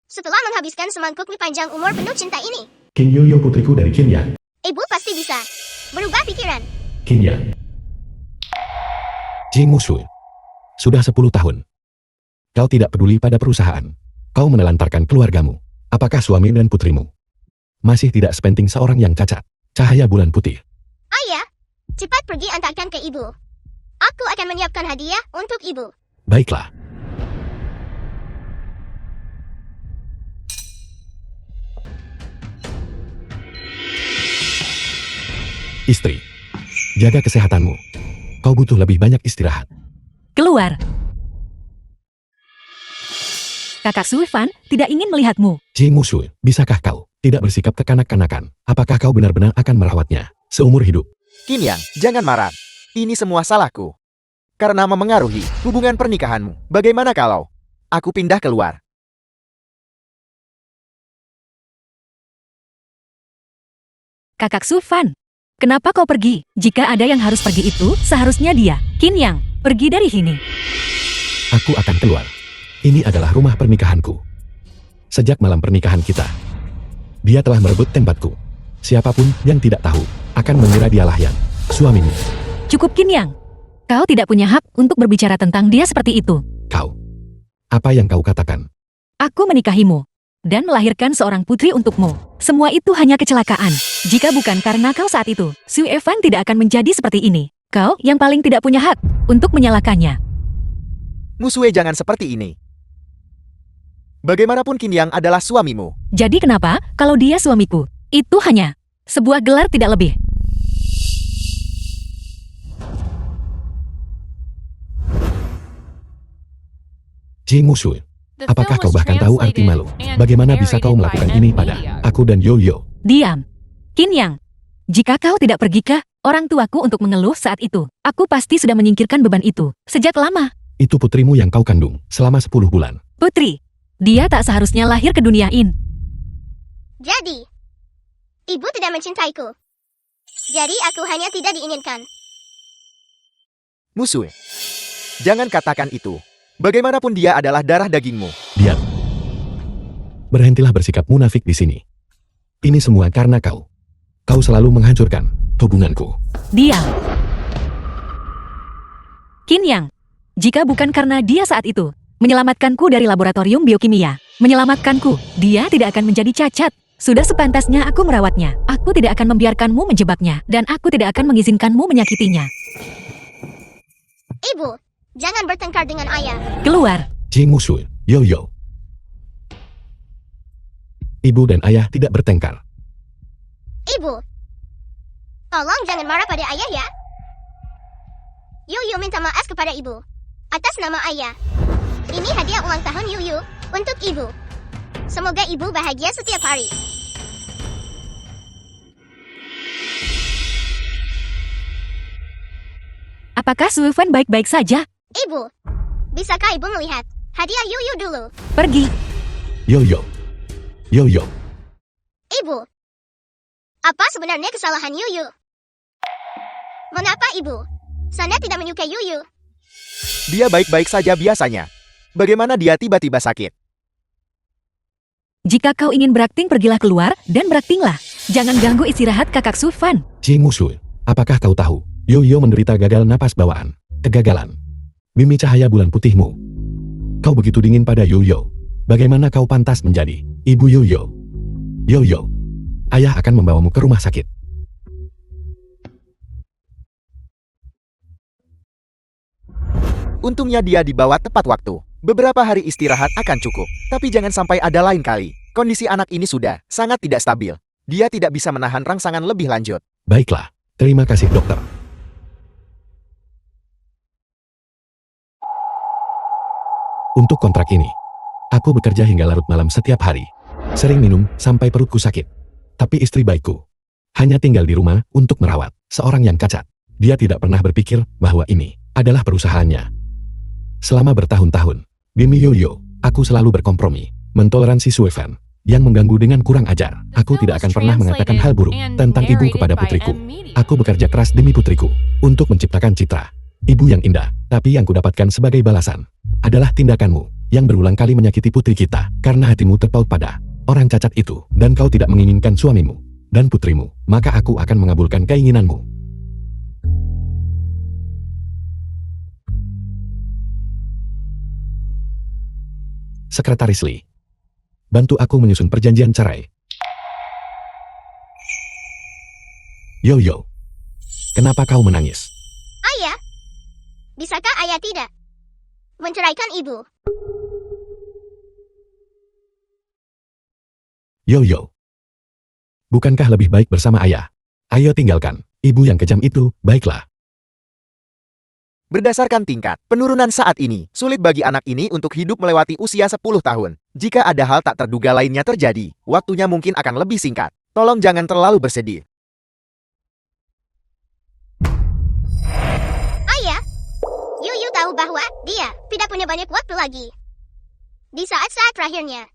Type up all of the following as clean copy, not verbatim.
Setelah menghabiskan semangkuk mie panjang umur penuh cinta ini, Qin Yoyo putriku dari Qin Yang. ibu pasti bisa berubah pikiran. Qin Yang. Jing Mushu. Sudah 10 tahun. Kau tidak peduli pada perusahaan. Kau menelantarkan keluargamu. Apakah suami dan putrimu masih tidak sepenting seorang yang cacat? Cahaya bulan putih. Ayah, cepat pergi antarkan ke ibu. Aku akan menyiapkan hadiah untuk ibu. Baiklah. Istri, jaga kesehatanmu. Kau butuh lebih banyak istirahat. Keluar. Kakak Suifan tidak ingin melihatmu. Jing Mushu, bisakah kau tidak bersikap kekanak-kanakan? Apakah kau benar-benar akan merawatnya seumur hidup? Qin Yang, jangan marah. Ini semua salahku. Karena memengaruhi hubungan pernikahanmu. Bagaimana kalau aku pindah keluar? Kakak Suifan, kenapa kau pergi? Jika ada yang harus pergi itu, seharusnya dia. Qin Yang, pergi dari sini. Aku akan keluar. Ini adalah rumah pernikahanku. Sejak malam pernikahan kita, dia telah merebut tempatku. Siapapun yang tidak tahu akan mengira dialah yang suamimu. Cukup Qin Yang. Kau tidak punya hak untuk berbicara tentang dia seperti itu. Kau, apa yang kau katakan? Aku menikahimu dan melahirkan seorang putri untukmu. Semua itu hanya kecelakaan. Jika bukan karena kau saat itu, Su Evan tidak akan menjadi seperti ini. Kau yang paling tidak punya hak untuk menyalahkannya. Musue, jangan seperti ini. Bagaimanapun Qin Yang adalah suamimu. Jadi kenapa kalau dia suamiku? Itu hanya sebuah gelar tidak lebih. Jing Mushu, apakah kau bahkan tahu arti malu? Bagaimana bisa kau melakukan ini pada aku dan Yoyo? Diam. Qin Yang, jika kau tidak pergi ke orang tuaku untuk mengeluh saat itu, aku pasti sudah menyingkirkan beban itu sejak lama. Itu putrimu yang kau kandung selama 10 bulan. Putri, dia tak seharusnya lahir ke dunia ini. Jadi, ibu tidak mencintaiku. Jadi aku hanya tidak diinginkan. Musue, jangan katakan itu. Bagaimanapun dia adalah darah dagingmu. Diam. Berhentilah bersikap munafik di sini. Ini semua karena kau. Kau selalu menghancurkan hubunganku. Diam. Qin Yang, jika bukan karena dia saat itu menyelamatkanku dari laboratorium biokimia, menyelamatkanku, dia tidak akan menjadi cacat. Sudah sepantasnya aku merawatnya. Aku tidak akan membiarkanmu menjebaknya, dan aku tidak akan mengizinkanmu menyakitinya. Ibu, jangan bertengkar dengan ayah. Keluar. Jing Mushu, Yoyo. Ibu dan ayah tidak bertengkar. Ibu, tolong jangan marah pada ayah ya. Yuyu minta maaf kepada ibu atas nama ayah. Ini hadiah ulang tahun Yuyu untuk ibu. Semoga ibu bahagia setiap hari. Apakah Suifan baik-baik saja? Ibu, bisakah ibu melihat hadiah Yuyu dulu? Pergi. Yoyo. Yoyo. Ibu, apa sebenarnya kesalahan Yuyu? Mengapa ibu Sana tidak menyukai Yuyu? Dia baik-baik saja biasanya. Bagaimana dia tiba-tiba sakit? Jika kau ingin berakting, pergilah keluar dan beraktinglah. Jangan ganggu istirahat kakak Suifan. Jing Mushu, apakah kau tahu? Yoyo menderita gagal napas bawaan. Kegagalan. Mimi cahaya bulan putihmu. Kau begitu dingin pada Yoyo. Bagaimana kau pantas menjadi ibu Yoyo? Yoyo, ayah akan membawamu ke rumah sakit. Untungnya dia dibawa tepat waktu. Beberapa hari istirahat akan cukup. Tapi jangan sampai ada lain kali. Kondisi anak ini sudah sangat tidak stabil. Dia tidak bisa menahan rangsangan lebih lanjut. Baiklah, terima kasih dokter. Untuk kontrak ini, aku bekerja hingga larut malam setiap hari. Sering minum sampai perutku sakit. Tapi istri baikku hanya tinggal di rumah untuk merawat seorang yang cacat. Dia tidak pernah berpikir bahwa ini adalah perusahaannya. Selama bertahun-tahun, demi Yoyo, aku selalu berkompromi, mentoleransi Suifan yang mengganggu dengan kurang ajar. Aku tidak akan pernah mengatakan hal buruk tentang ibu kepada putriku. Aku bekerja keras demi putriku untuk menciptakan citra ibu yang indah, tapi yang kudapatkan sebagai balasan adalah tindakanmu yang berulang kali menyakiti putri kita, karena hatimu terpaut pada orang cacat itu, dan kau tidak menginginkan suamimu dan putrimu, maka aku akan mengabulkan keinginanmu. Sekretaris Lee, bantu aku menyusun perjanjian cerai. Yo, kenapa kau menangis? Ayah, bisakah ayah tidak menceraikan ibu? Yo, bukankah lebih baik bersama ayah? Ayo tinggalkan ibu yang kejam itu, baiklah. Berdasarkan tingkat penurunan saat ini, sulit bagi anak ini untuk hidup melewati usia 10 tahun. Jika ada hal tak terduga lainnya terjadi, waktunya mungkin akan lebih singkat. Tolong jangan terlalu bersedih. Ayah, Yuyu tahu bahwa dia tidak punya banyak waktu lagi. Di saat-saat terakhirnya,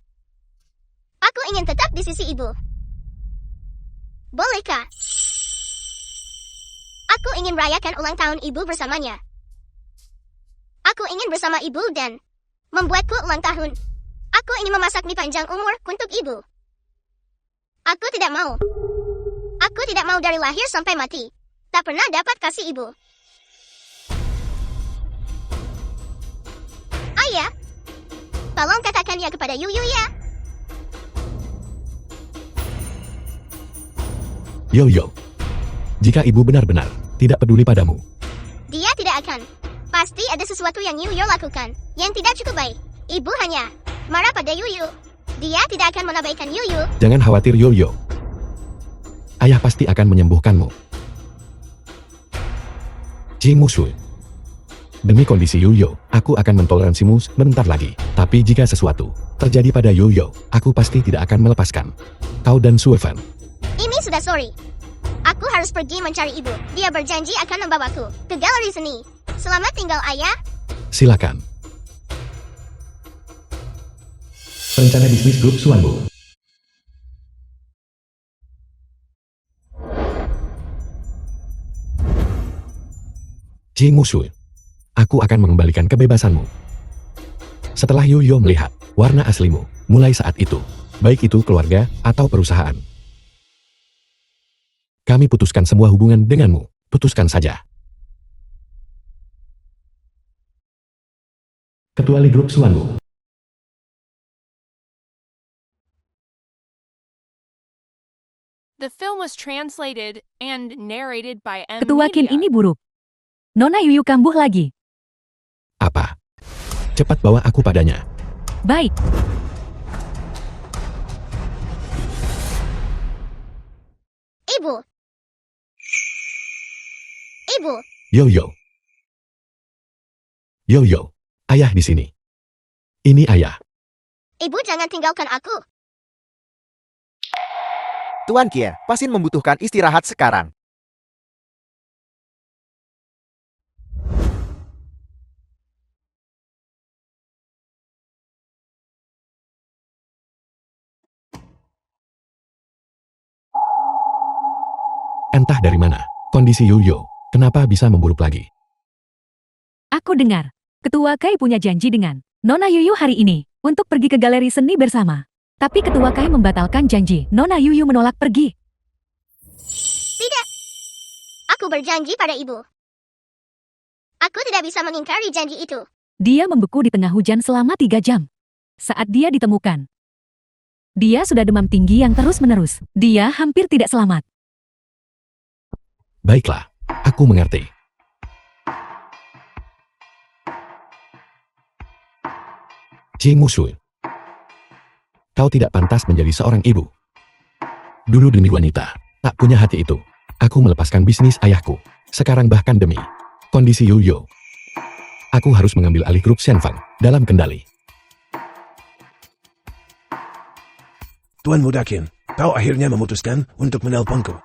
aku ingin tetap di sisi ibu. Bolehkah? Aku ingin merayakan ulang tahun ibu bersamanya. Aku ingin bersama ibu dan membuatku ulang tahun. Aku ingin memasak mie panjang umur untuk ibu. Aku tidak mau. Aku tidak mau dari lahir sampai mati tak pernah dapat kasih ibu. Ayah, tolong katakan ya kepada Yuyu ya. Yo, jika ibu benar-benar tidak peduli padamu, Dia tidak akan. Pasti ada sesuatu yang Yuyu lakukan yang tidak cukup baik. Ibu hanya marah pada Yuyu. Dia tidak akan mengabaikan Yuyu. jangan khawatir Yo. Ayah pasti akan menyembuhkanmu. Ji Musui. Demi kondisi Yuyo, aku akan mentoleransimu sebentar lagi. Tapi jika sesuatu terjadi pada Yuyo, aku pasti tidak akan melepaskan kau dan Suevan. Ini sudah sorry. Aku harus pergi mencari ibu. Dia berjanji akan membawaku ke galeri seni. Selamat tinggal ayah. Silakan. Rencana bisnis grup Suanbu. Ji Musui. Aku akan mengembalikan kebebasanmu. Setelah Yuyo melihat warna aslimu, mulai saat itu, baik itu keluarga atau perusahaan, kami putuskan semua hubungan denganmu. Putuskan saja. Ketua Li Grup Suanbu. The film was translated and narrated by M. Ketua Kin Media. ini buruk. Nona Yuyu kambuh lagi. Apa? Cepat bawa aku padanya. Baik. Ibu. Ibu. Yo. Ayah di sini. Ini ayah. Ibu jangan tinggalkan aku. Tuan Kie, pasien membutuhkan istirahat sekarang. Entah dari mana, kondisi Yuyo, kenapa bisa memburuk lagi? Aku dengar. Ketua Kai punya janji dengan Nona Yuyu hari ini untuk pergi ke galeri seni bersama. Tapi Ketua Kai membatalkan janji. Nona Yuyu menolak pergi. Tidak. Aku berjanji pada ibu. Aku tidak bisa mengingkari janji itu. Dia membeku di tengah hujan selama 3 jam. Saat dia ditemukan, dia sudah demam tinggi yang terus-menerus. Dia hampir tidak selamat. Baiklah, aku mengerti. Ji Musui. Kau tidak pantas menjadi seorang ibu. Dulu demi wanita, tak punya hati itu. Aku melepaskan bisnis ayahku. Sekarang bahkan demi kondisi Yuyo, aku harus mengambil alih grup Shenfang dalam kendali. Tuan Mudakin, kau akhirnya memutuskan untuk menelponku.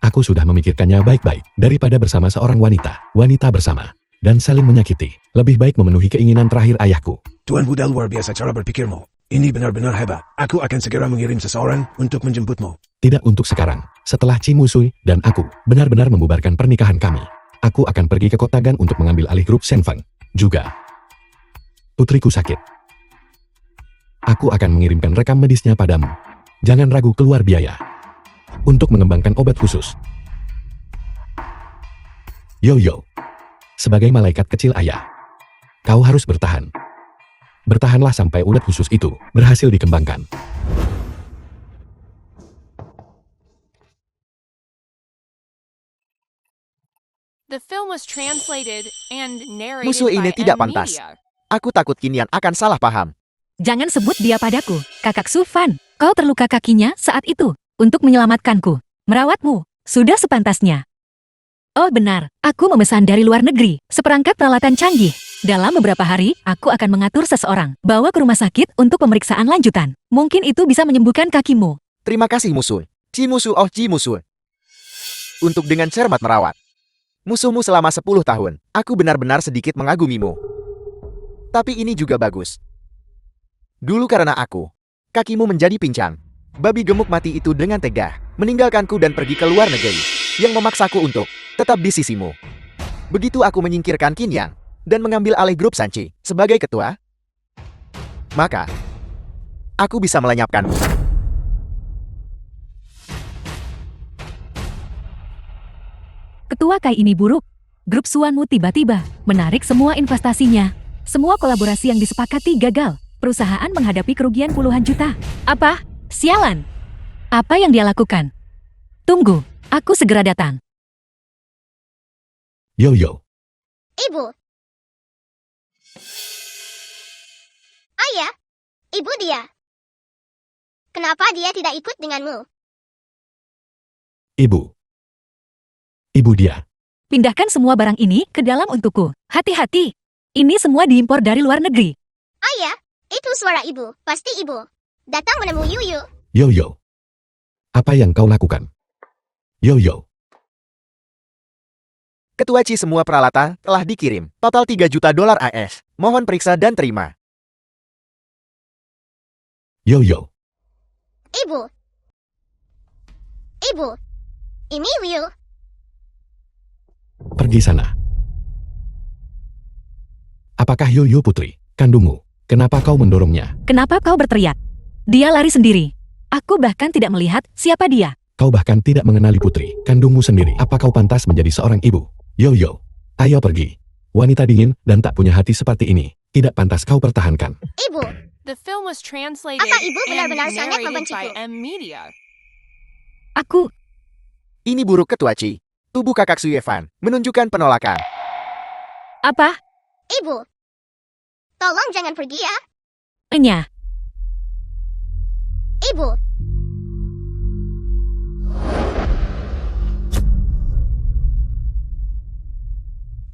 Aku sudah memikirkannya baik-baik. Daripada bersama seorang wanita bersama, dan saling menyakiti. Lebih baik memenuhi keinginan terakhir ayahku. Tuan Buddha luar biasa cara berpikirmu. Ini benar-benar hebat. Aku akan segera mengirim seseorang untuk menjemputmu. Tidak untuk sekarang. Setelah Chi Musui dan aku benar-benar membubarkan pernikahan kami, aku akan pergi ke kota Gan untuk mengambil alih grup Shenfang. Juga, putriku sakit. Aku akan mengirimkan rekam medisnya padamu. Jangan ragu keluar biaya untuk mengembangkan obat khusus. Yo-yo. Sebagai malaikat kecil ayah, kau harus bertahan. Bertahanlah sampai ulat khusus itu berhasil dikembangkan. The film was translated and narrated Musuh ini by tidak M pantas. Media. Aku takut Qin Yan akan salah paham. Jangan sebut dia padaku, kakak Sufan. Kau terluka kakinya saat itu untuk menyelamatkanku. Merawatmu, sudah sepantasnya. Oh benar, aku memesan dari luar negeri, seperangkat peralatan canggih. Dalam beberapa hari, aku akan mengatur seseorang, bawa ke rumah sakit untuk pemeriksaan lanjutan. Mungkin itu bisa menyembuhkan kakimu. Terima kasih musuh. Ci musuh oh Ci musuh. Untuk dengan cermat merawat musuhmu selama 10 tahun, aku benar-benar sedikit mengagumimu. Tapi ini juga bagus. Dulu karena aku, kakimu menjadi pincang. Babi gemuk mati itu dengan tega, meninggalkanku dan pergi ke luar negeri, yang memaksaku untuk tetap di sisimu. Begitu aku menyingkirkan Qin Yang, dan mengambil alih grup Sanchi sebagai ketua, maka aku bisa melenyapkanmu. Ketua Kai ini buruk. Grup Suanmu tiba-tiba menarik semua investasinya. Semua kolaborasi yang disepakati gagal. Perusahaan menghadapi kerugian puluhan juta. Apa? Sialan. Apa yang dia lakukan? Tunggu, aku segera datang. Yo-yo. Ibu. Ayah, ibu dia. Kenapa dia tidak ikut denganmu? Ibu. Ibu dia. Pindahkan semua barang ini ke dalam untukku. Hati-hati. Ini semua diimpor dari luar negeri. Ayah, itu suara ibu. Pasti ibu. Datang menemui Yuyu. Yo-yo. Apa yang kau lakukan? Yo-yo. Ketua Ci, semua peralatan telah dikirim. Total 3 juta dolar AS. Mohon periksa dan terima. Yo-yo. Ibu. Ibu. Ini Liu. Pergi sana. Apakah Yo-yo putri, kandungmu? Kenapa kau mendorongnya? Kenapa kau berteriak? Dia lari sendiri. Aku bahkan tidak melihat siapa dia. Kau bahkan tidak mengenali putri, kandungmu sendiri. Apa kau pantas menjadi seorang ibu? Yo-yo. Ayo pergi. Wanita dingin dan tak punya hati seperti ini. Tidak pantas kau pertahankan. Ibu. The film was translated Apa ibu and benar-benar sangat narrated membenciku? by M Media. Aku, Ini buruk Ketua Ci. Tubuh kakak Suyefan menunjukkan penolakan. apa? Ibu. Tolong jangan pergi ya. Enya. Ibu.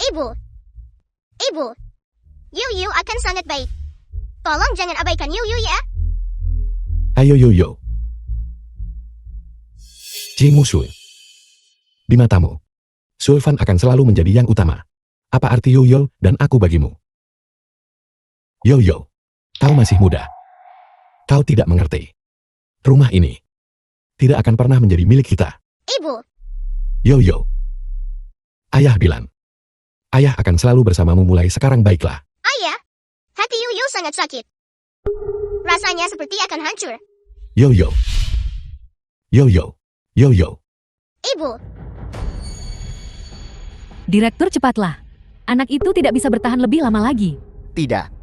Ibu. Ibu. Yuyu akan sangat baik. Tolong jangan abaikan Yuyu ya. Ayo Yo-yo. Ji musuh. Di matamu, Sulfan akan selalu menjadi yang utama. Apa arti Yo-yo dan aku bagimu? Yo-yo. Kau masih muda. Kau tidak mengerti. Rumah ini tidak akan pernah menjadi milik kita. Ibu. Yo-yo. Ayah bilang. Ayah akan selalu bersamamu mulai sekarang, baiklah. Ayah. Hati Yuyu sangat sakit. Rasanya seperti akan hancur. Yo-yo. Yo-yo. Yo-yo. Ibu. Direktur cepatlah. Anak itu tidak bisa bertahan lebih lama lagi. Tidak.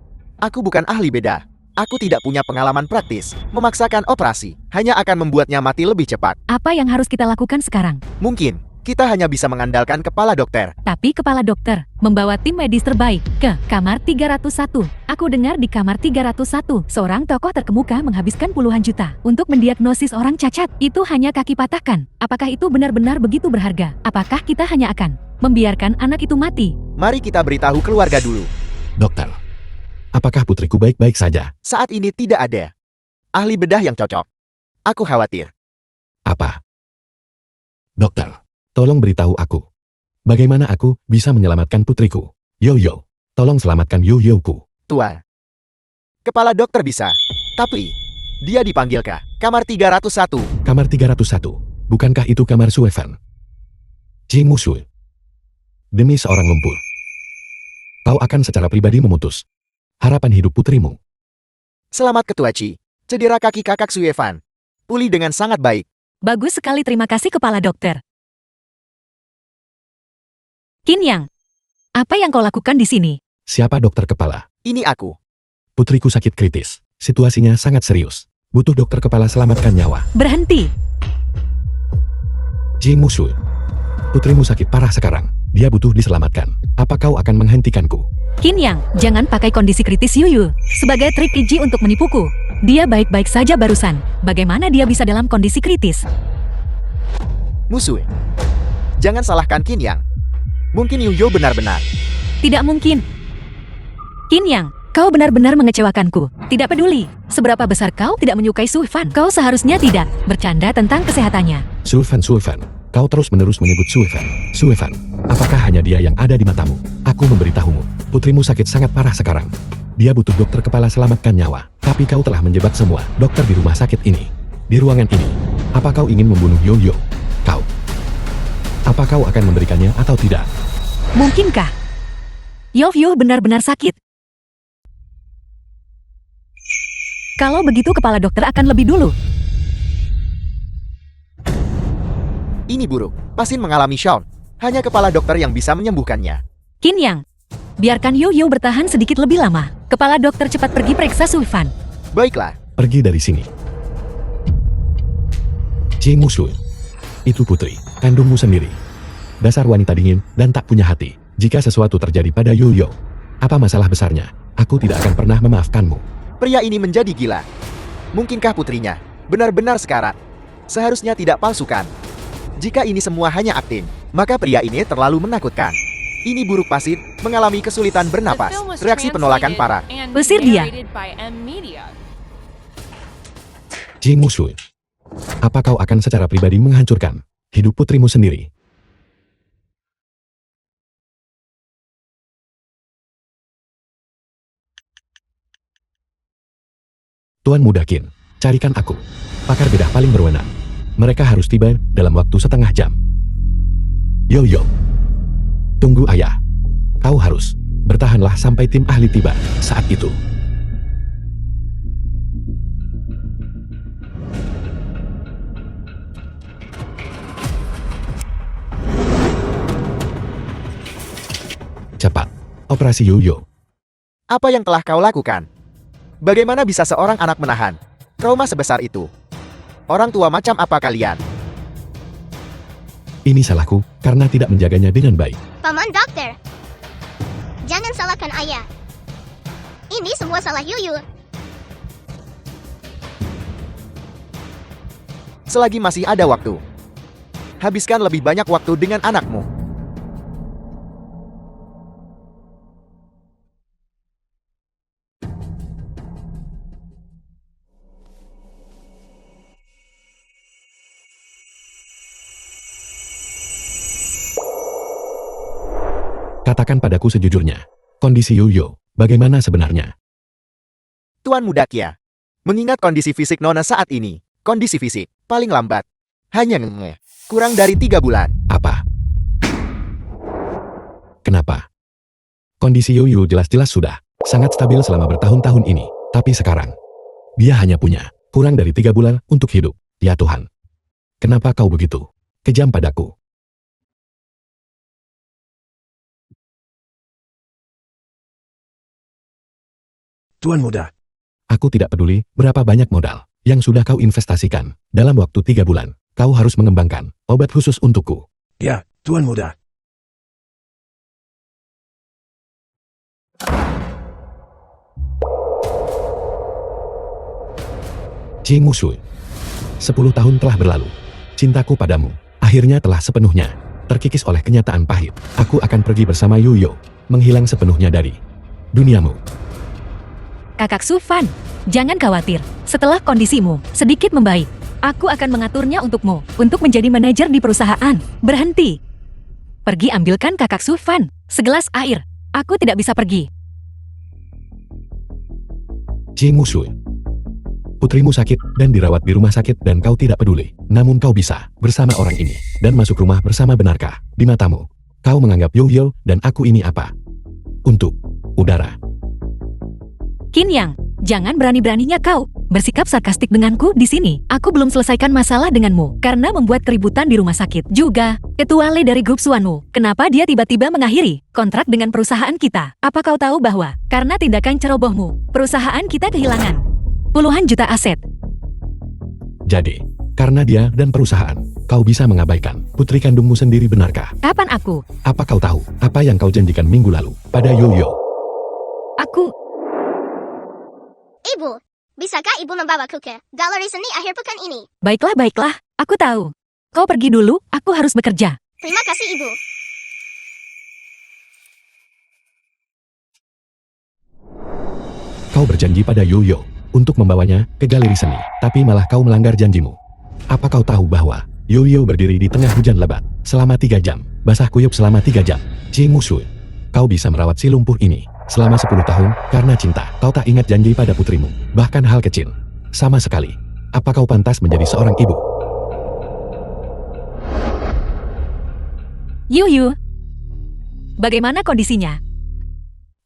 Aku bukan ahli beda. Aku tidak punya pengalaman praktis. Memaksakan operasi hanya akan membuatnya mati lebih cepat. Apa yang harus kita lakukan sekarang? Mungkin kita hanya bisa mengandalkan kepala dokter. Tapi kepala dokter membawa tim medis terbaik ke kamar 301. Aku dengar di kamar 301, seorang tokoh terkemuka menghabiskan puluhan juta untuk mendiagnosis orang cacat. Itu hanya kaki patahkan. Apakah itu benar-benar begitu berharga? Apakah kita hanya akan membiarkan anak itu mati? Mari kita beritahu keluarga dulu. Dokter. Apakah putriku baik-baik saja? Saat ini tidak ada ahli bedah yang cocok. Aku khawatir. Apa? Dokter, tolong beritahu aku. Bagaimana aku bisa menyelamatkan putriku? Yo-yo, tolong selamatkan Yo-yo-ku. Tuan. Kepala dokter bisa. Tapi dia dipanggil ke kamar 301. Kamar 301. Bukankah itu kamar Suefan? Ji musuh. Demi seorang lumpur. Kau akan secara pribadi memutus harapan hidup putrimu. Selamat Ketua Chi. Cedera kaki kakak Suyevan. Pulih dengan sangat baik. Bagus sekali, terima kasih Kepala Dokter. Qin Yang, apa yang kau lakukan di sini? Siapa dokter kepala? Ini aku. Putriku sakit kritis. Situasinya sangat serius. Butuh dokter kepala selamatkan nyawa. Berhenti. Jing Musui. Putrimu sakit parah sekarang. Dia butuh diselamatkan. Apa kau akan menghentikanku? Qin Yang, jangan pakai kondisi kritis Yuyu sebagai trik keji untuk menipuku. Dia baik-baik saja barusan. Bagaimana dia bisa dalam kondisi kritis? Musui. Jangan salahkan Qin Yang. Mungkin Yuyo benar-benar. Tidak mungkin. Qin Yang, kau benar-benar mengecewakanku. Tidak peduli seberapa besar kau tidak menyukai Suifan. Kau seharusnya tidak bercanda tentang kesehatannya. Suifan, kau terus-menerus menyebut Suifan, apakah hanya dia yang ada di matamu? Aku memberitahumu, putrimu sakit sangat parah sekarang. Dia butuh dokter kepala selamatkan nyawa. Tapi kau telah menjebak semua dokter di rumah sakit ini. Di ruangan ini, apa kau ingin membunuh Yoyo? Kau. Apa kau akan memberikannya atau tidak? Mungkinkah Yoyo benar-benar sakit? Kalau begitu kepala dokter akan lebih dulu. Ini buruk. Pasin mengalami shock. Hanya kepala dokter yang bisa menyembuhkannya. Qin Yang, biarkan Yoyo bertahan sedikit lebih lama. Kepala dokter cepat pergi periksa Suifan. Baiklah. Pergi dari sini. Jing Musui. Itu putri, kandungmu sendiri. Dasar wanita dingin dan tak punya hati. Jika sesuatu terjadi pada Yoyo, apa masalah besarnya? Aku tidak akan pernah memaafkanmu. Pria ini menjadi gila. Mungkinkah putrinya benar-benar sekarat? Seharusnya tidak palsukan. Jika ini semua hanya akting, maka pria ini terlalu menakutkan. Ini buruk Pasin mengalami kesulitan The bernapas. film was Reaksi penolakan translated parah. and Usir dia. narrated by M Media. Jing Musui. Apa kau akan secara pribadi menghancurkan hidup putrimu sendiri? Tuan Muda Qin, carikan aku pakar bedah paling berwenang. Mereka harus tiba dalam waktu setengah jam. Yoyo. Tunggu ayah. Kau harus bertahanlah sampai tim ahli tiba saat itu. Cepat. Operasi Yoyo. Apa yang telah kau lakukan? Bagaimana bisa seorang anak menahan trauma sebesar itu? Orang tua macam apa kalian? Ini salahku karena tidak menjaganya dengan baik. Paman dokter. Jangan salahkan ayah. Ini semua salah Yuyu. Selagi masih ada waktu, habiskan lebih banyak waktu dengan anakmu. Katakan padaku sejujurnya, kondisi Yoyo, bagaimana sebenarnya? Tuan Muda Kia, mengingat kondisi fisik Nona saat ini, kondisi fisik paling lambat hanya kurang dari 3 bulan. Apa? Kenapa? Kondisi Yoyo jelas-jelas sudah sangat stabil selama bertahun-tahun ini, tapi sekarang dia hanya punya kurang dari 3 bulan untuk hidup. Ya Tuhan, kenapa kau begitu kejam padaku? Tuan Muda, Aku tidak peduli berapa banyak modal yang sudah kau investasikan. Dalam waktu 3 bulan, kau harus mengembangkan obat khusus untukku. ya, Tuan Muda. Jing Musui. 10 tahun telah berlalu. Cintaku padamu akhirnya telah sepenuhnya terkikis oleh kenyataan pahit. Aku akan pergi bersama Yoyo, menghilang sepenuhnya dari duniamu. Kakak Sufan, jangan khawatir. Setelah kondisimu sedikit membaik, aku akan mengaturnya untukmu untuk menjadi manajer di perusahaan. Berhenti. Pergi ambilkan kakak Sufan segelas air. Aku tidak bisa pergi. Jing Musui. Putrimu sakit dan dirawat di rumah sakit dan kau tidak peduli. Namun kau bisa bersama orang ini dan masuk rumah bersama, benarkah? Di matamu, kau menganggap Yoyo dan aku ini apa? Untuk udara. Qin Yang, Jangan berani-beraninya kau bersikap sarkastik denganku di sini. Aku belum selesaikan masalah denganmu karena membuat keributan di rumah sakit. Juga, ketua Le dari grup Suanmu, kenapa dia tiba-tiba mengakhiri kontrak dengan perusahaan kita? Apa kau tahu bahwa karena tindakan cerobohmu, perusahaan kita kehilangan puluhan juta aset? Jadi, karena dia dan perusahaan, kau bisa mengabaikan putri kandungmu sendiri, benarkah? Kapan aku? Apa kau tahu apa yang kau janjikan minggu lalu pada Yoyo? Aku... Ibu, bisakah ibu membawaku ke galeri seni akhir pekan ini? Baiklah, baiklah. Aku tahu. Kau pergi dulu, aku harus bekerja. Terima kasih ibu. Kau berjanji pada Yoyo untuk membawanya ke galeri seni, tapi malah kau melanggar janjimu. Apa kau tahu bahwa Yoyo berdiri di tengah hujan lebat selama 3 jam, basah kuyup selama 3 jam? Ji Musu, kau bisa merawat si lumpuh ini selama 10 tahun karena cinta. Kau tak ingat janji pada putrimu, bahkan hal kecil sama sekali. Apa kau pantas menjadi seorang ibu? Yuyu, bagaimana kondisinya?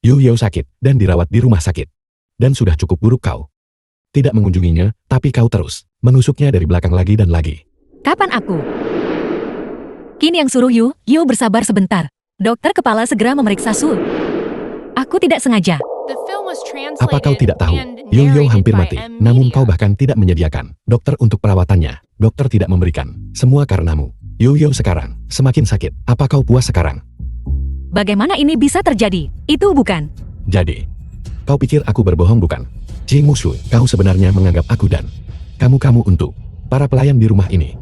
Yoyo sakit dan dirawat di rumah sakit. Dan sudah cukup buruk kau tidak mengunjunginya, tapi kau terus menusuknya dari belakang lagi dan lagi. Kapan aku? Kini yang suruh Yu bersabar sebentar. Dokter kepala segera memeriksa Su. Aku tidak sengaja. The film was Apa kau translated tidak tahu? and Yoyo narrated hampir by mati, M. namun Media. kau bahkan tidak menyediakan dokter untuk perawatannya. Dokter tidak memberikan. Semua karenamu. Yoyo sekarang semakin sakit. Apa kau puas sekarang? Bagaimana ini bisa terjadi? Itu bukan. Jadi, kau pikir aku berbohong bukan? Ji Musu, kau sebenarnya menganggap aku dan kamu untuk para pelayan di rumah ini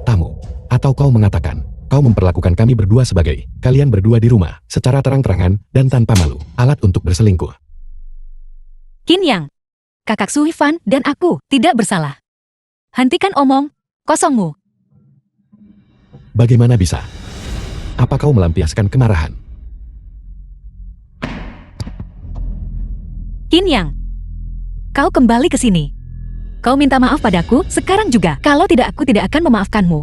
tamu. Atau kau mengatakan, kau memperlakukan kami berdua sebagai kalian berdua di rumah secara terang-terangan dan tanpa malu, alat untuk berselingkuh. Qin Yang, kakak Su Fan dan aku tidak bersalah. Hentikan omong kosongmu. Bagaimana bisa? Apa kau melampiaskan kemarahan? Qin Yang, kau kembali ke sini. Kau minta maaf padaku sekarang juga. Kalau tidak, aku tidak akan memaafkanmu.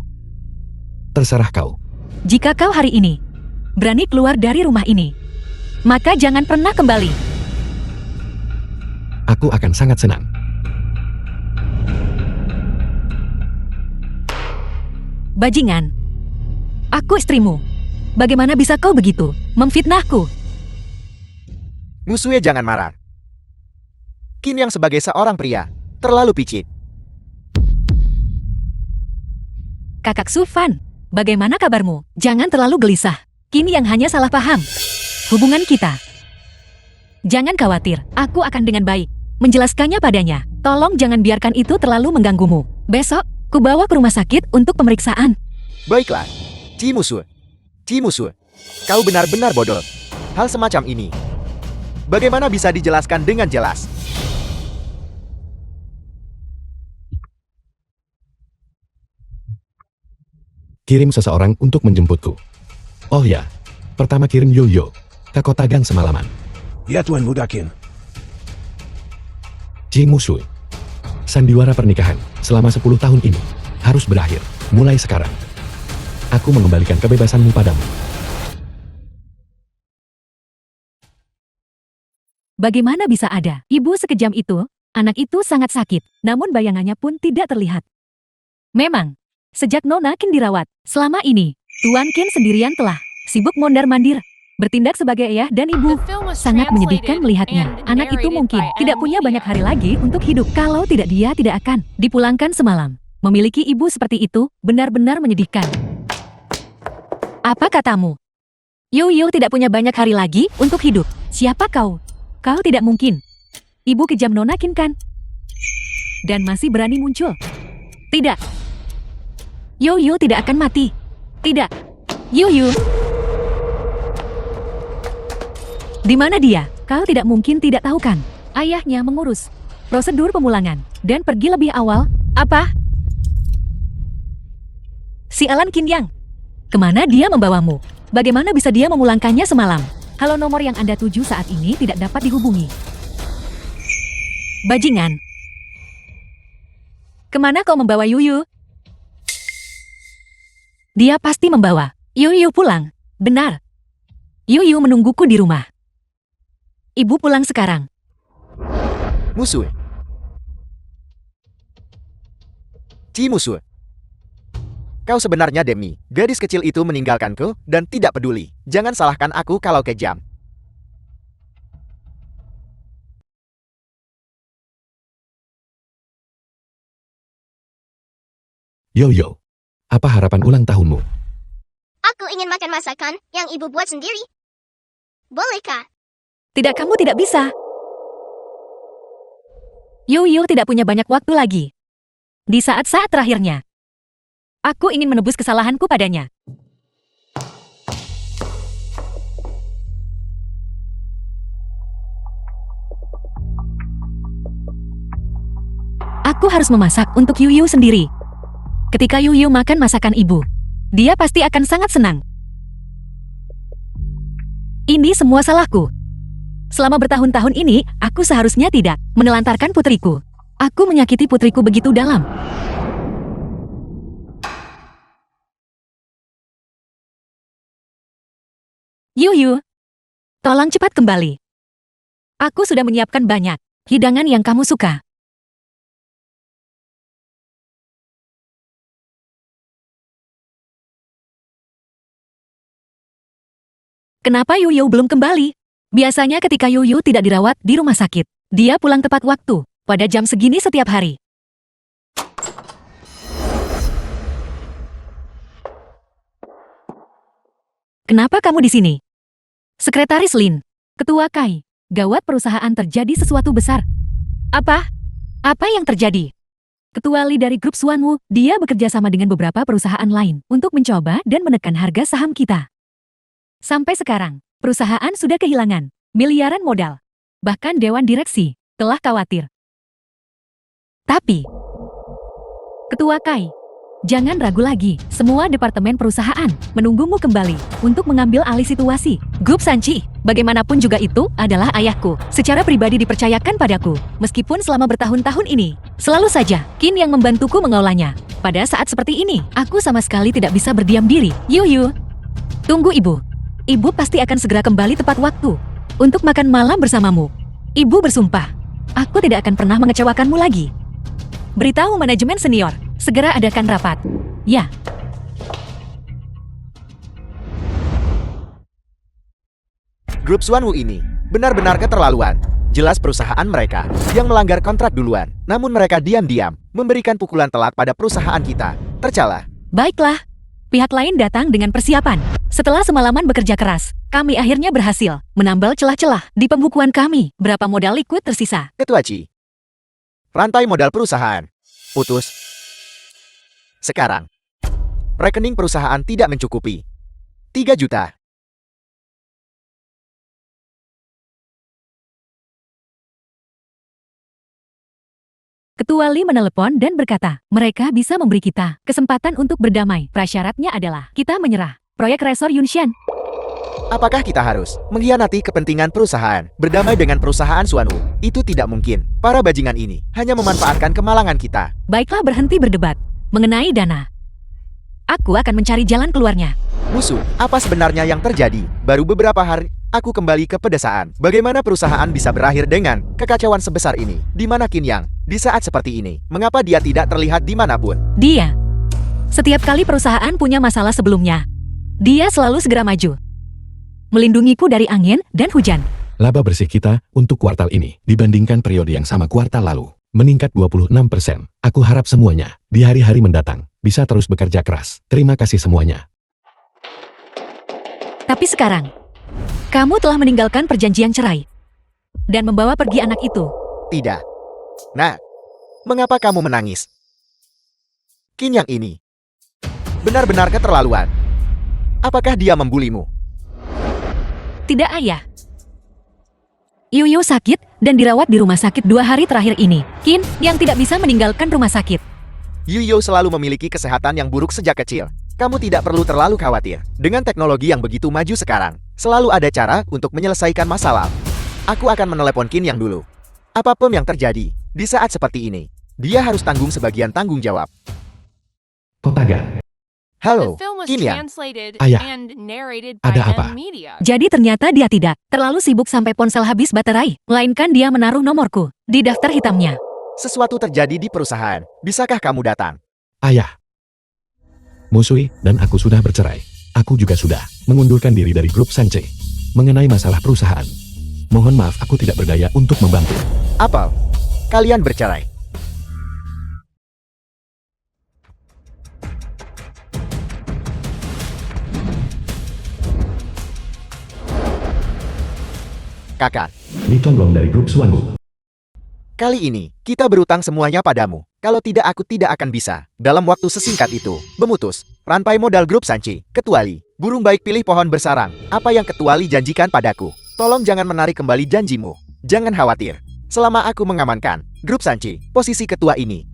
Terserah kau. Jika kau hari ini berani keluar dari rumah ini, maka jangan pernah kembali. Aku akan sangat senang. Bajingan, aku istrimu. Bagaimana bisa kau begitu memfitnahku? Musue jangan marah. Qin Yang sebagai seorang pria terlalu picik. Kakak Su Fan, bagaimana kabarmu? Jangan terlalu gelisah. Qin Yang hanya salah paham hubungan kita. Jangan khawatir, aku akan dengan baik menjelaskannya padanya. Tolong jangan biarkan itu terlalu mengganggumu. Besok, ku bawa ke rumah sakit untuk pemeriksaan. Baiklah, Ji Musu, kau benar-benar bodoh. Hal semacam ini, bagaimana bisa dijelaskan dengan jelas? Kirim seseorang untuk menjemputku. Oh ya, pertama kirim Yoyo ke kota Gang semalaman. Ya Tuan Muda Qin. Ji Musu, sandiwara pernikahan selama 10 tahun ini harus berakhir. Mulai sekarang, aku mengembalikan kebebasanmu padamu. Bagaimana bisa ada ibu sekejam itu? Anak itu sangat sakit, namun bayangannya pun tidak terlihat. Memang, sejak Nona Qin dirawat, selama ini, Tuan Qin sendirian telah sibuk mondar-mandir, bertindak sebagai ayah dan ibu. The film was Sangat menyedihkan translated melihatnya. and Anak itu narrated mungkin by tidak M. punya banyak Media. hari lagi untuk hidup. Kalau tidak, dia tidak akan dipulangkan semalam. Memiliki ibu seperti itu benar-benar menyedihkan. Apa katamu? Yoyo tidak punya banyak hari lagi untuk hidup. Siapa kau? Kau tidak mungkin. Ibu kejam Nona Qin kan? Dan masih berani muncul. Tidak. Yoyo tidak akan mati. Tidak. Yoyo. Di mana dia? Kau tidak mungkin tidak tahu kan? Ayahnya mengurus prosedur pemulangan dan pergi lebih awal. Apa? Sialan Qin Yang. Kemana dia membawamu? Bagaimana bisa dia memulangkannya semalam? Kalau nomor yang Anda tuju saat ini tidak dapat dihubungi. Bajingan. Kemana kau membawa Yuyu? Dia pasti membawa Yuyu pulang. Benar. Yuyu menungguku di rumah. Ibu pulang sekarang. Musuh. Musuh. Kau sebenarnya Demi. Gadis kecil itu meninggalkanku dan tidak peduli. Jangan salahkan aku kalau kejam. Yo, apa harapan ulang tahunmu? Aku ingin makan masakan yang ibu buat sendiri. Bolehkah? Tidak, kamu tidak bisa. Yuyu tidak punya banyak waktu lagi. Di saat-saat terakhirnya, aku ingin menebus kesalahanku padanya. Aku harus memasak untuk Yuyu sendiri. Ketika Yuyu makan masakan ibu, dia pasti akan sangat senang. Ini semua salahku. Selama bertahun-tahun ini, aku seharusnya tidak menelantarkan putriku. Aku menyakiti putriku begitu dalam. Yuyu, tolong cepat kembali. Aku sudah menyiapkan banyak hidangan yang kamu suka. Kenapa Yuyu belum kembali? Biasanya ketika Yuyu tidak dirawat di rumah sakit, dia pulang tepat waktu, pada jam segini setiap hari. Kenapa kamu di sini? Sekretaris Lin, Ketua Kai, gawat perusahaan terjadi sesuatu besar. Apa? Apa yang terjadi? Ketua Li dari grup Suanwu, dia bekerja sama dengan beberapa perusahaan lain untuk mencoba dan menekan harga saham kita. Sampai sekarang, perusahaan sudah kehilangan miliaran modal. Bahkan Dewan Direksi telah khawatir. Tapi, Ketua Kai, jangan ragu lagi. Semua departemen perusahaan menunggumu kembali untuk mengambil alih situasi. Grup Sanchi, bagaimanapun juga itu adalah ayahku. Secara pribadi dipercayakan padaku. Meskipun selama bertahun-tahun ini, selalu saja Qin yang membantuku mengolahnya. Pada saat seperti ini, aku sama sekali tidak bisa berdiam diri. Yuyu, tunggu ibu. Ibu pasti akan segera kembali tepat waktu untuk makan malam bersamamu. Ibu bersumpah, aku tidak akan pernah mengecewakanmu lagi. Beritahu manajemen senior, segera adakan rapat. Ya. Grup Suanwu ini benar-benar keterlaluan. Jelas perusahaan mereka yang melanggar kontrak duluan. Namun mereka diam-diam memberikan pukulan telat pada perusahaan kita. Tercela. Baiklah. Pihak lain datang dengan persiapan. Setelah semalaman bekerja keras, kami akhirnya berhasil menambal celah-celah di pembukuan kami. Berapa modal liquid tersisa? Ketua Chi. Rantai modal perusahaan. Putus. Sekarang, rekening perusahaan tidak mencukupi. 3 juta. Ketua Li menelepon dan berkata, mereka bisa memberi kita kesempatan untuk berdamai. Prasyaratnya adalah kita menyerah proyek Resor Yunshan. Apakah kita harus mengkhianati kepentingan perusahaan? Berdamai dengan perusahaan Suanwu? Itu tidak mungkin. Para bajingan ini hanya memanfaatkan kemalangan kita. Baiklah, berhenti berdebat mengenai dana. Aku akan mencari jalan keluarnya. Musuh, apa sebenarnya yang terjadi? Baru beberapa hari, aku kembali ke pedesaan. Bagaimana perusahaan bisa berakhir dengan kekacauan sebesar ini? Di mana Qin Yang? Di saat seperti ini, mengapa dia tidak terlihat dimanapun? Dia. Setiap kali perusahaan punya masalah sebelumnya, dia selalu segera maju. Melindungiku dari angin dan hujan. Laba bersih kita untuk kuartal ini dibandingkan periode yang sama kuartal lalu meningkat 26%. Aku harap semuanya di hari-hari mendatang bisa terus bekerja keras. Terima kasih semuanya. Tapi sekarang, kamu telah meninggalkan perjanjian cerai dan membawa pergi anak itu. Tidak. Nah, mengapa kamu menangis? Qin Yang ini benar-benar keterlaluan. Apakah dia membulimu? Tidak, ayah. Yuyu sakit dan dirawat di rumah sakit 2 hari terakhir ini. Qin yang tidak bisa meninggalkan rumah sakit. Yuyu selalu memiliki kesehatan yang buruk sejak kecil. Kamu tidak perlu terlalu khawatir. Dengan teknologi yang begitu maju sekarang, selalu ada cara untuk menyelesaikan masalah. Aku akan menelepon Qin Yang dulu. Apapun yang terjadi, di saat seperti ini, dia harus tanggung sebagian tanggung jawab. Kotaga. Halo, The film was Qin Yang. translated Ayah, and narrated by ada apa? N Media. Jadi ternyata dia tidak terlalu sibuk sampai ponsel habis baterai, melainkan dia menaruh nomorku di daftar hitamnya. Sesuatu terjadi di perusahaan. Bisakah kamu datang? Ayah. Musui dan aku sudah bercerai. Aku juga sudah mengundurkan diri dari grup Sanche. Mengenai masalah perusahaan, mohon maaf aku tidak berdaya untuk membantu. Apel, kalian bercerai. Kakak, Li Chonglong dari grup Suangu. kali ini, kita berutang semuanya padamu. Kalau tidak aku tidak akan bisa, dalam waktu sesingkat itu, memutus rantai modal grup Sanchi. Ketuali, burung baik pilih pohon bersarang. Apa yang Ketuali janjikan padaku? Tolong jangan menarik kembali janjimu. Jangan khawatir. Selama aku mengamankan grup Sanchi, posisi ketua ini,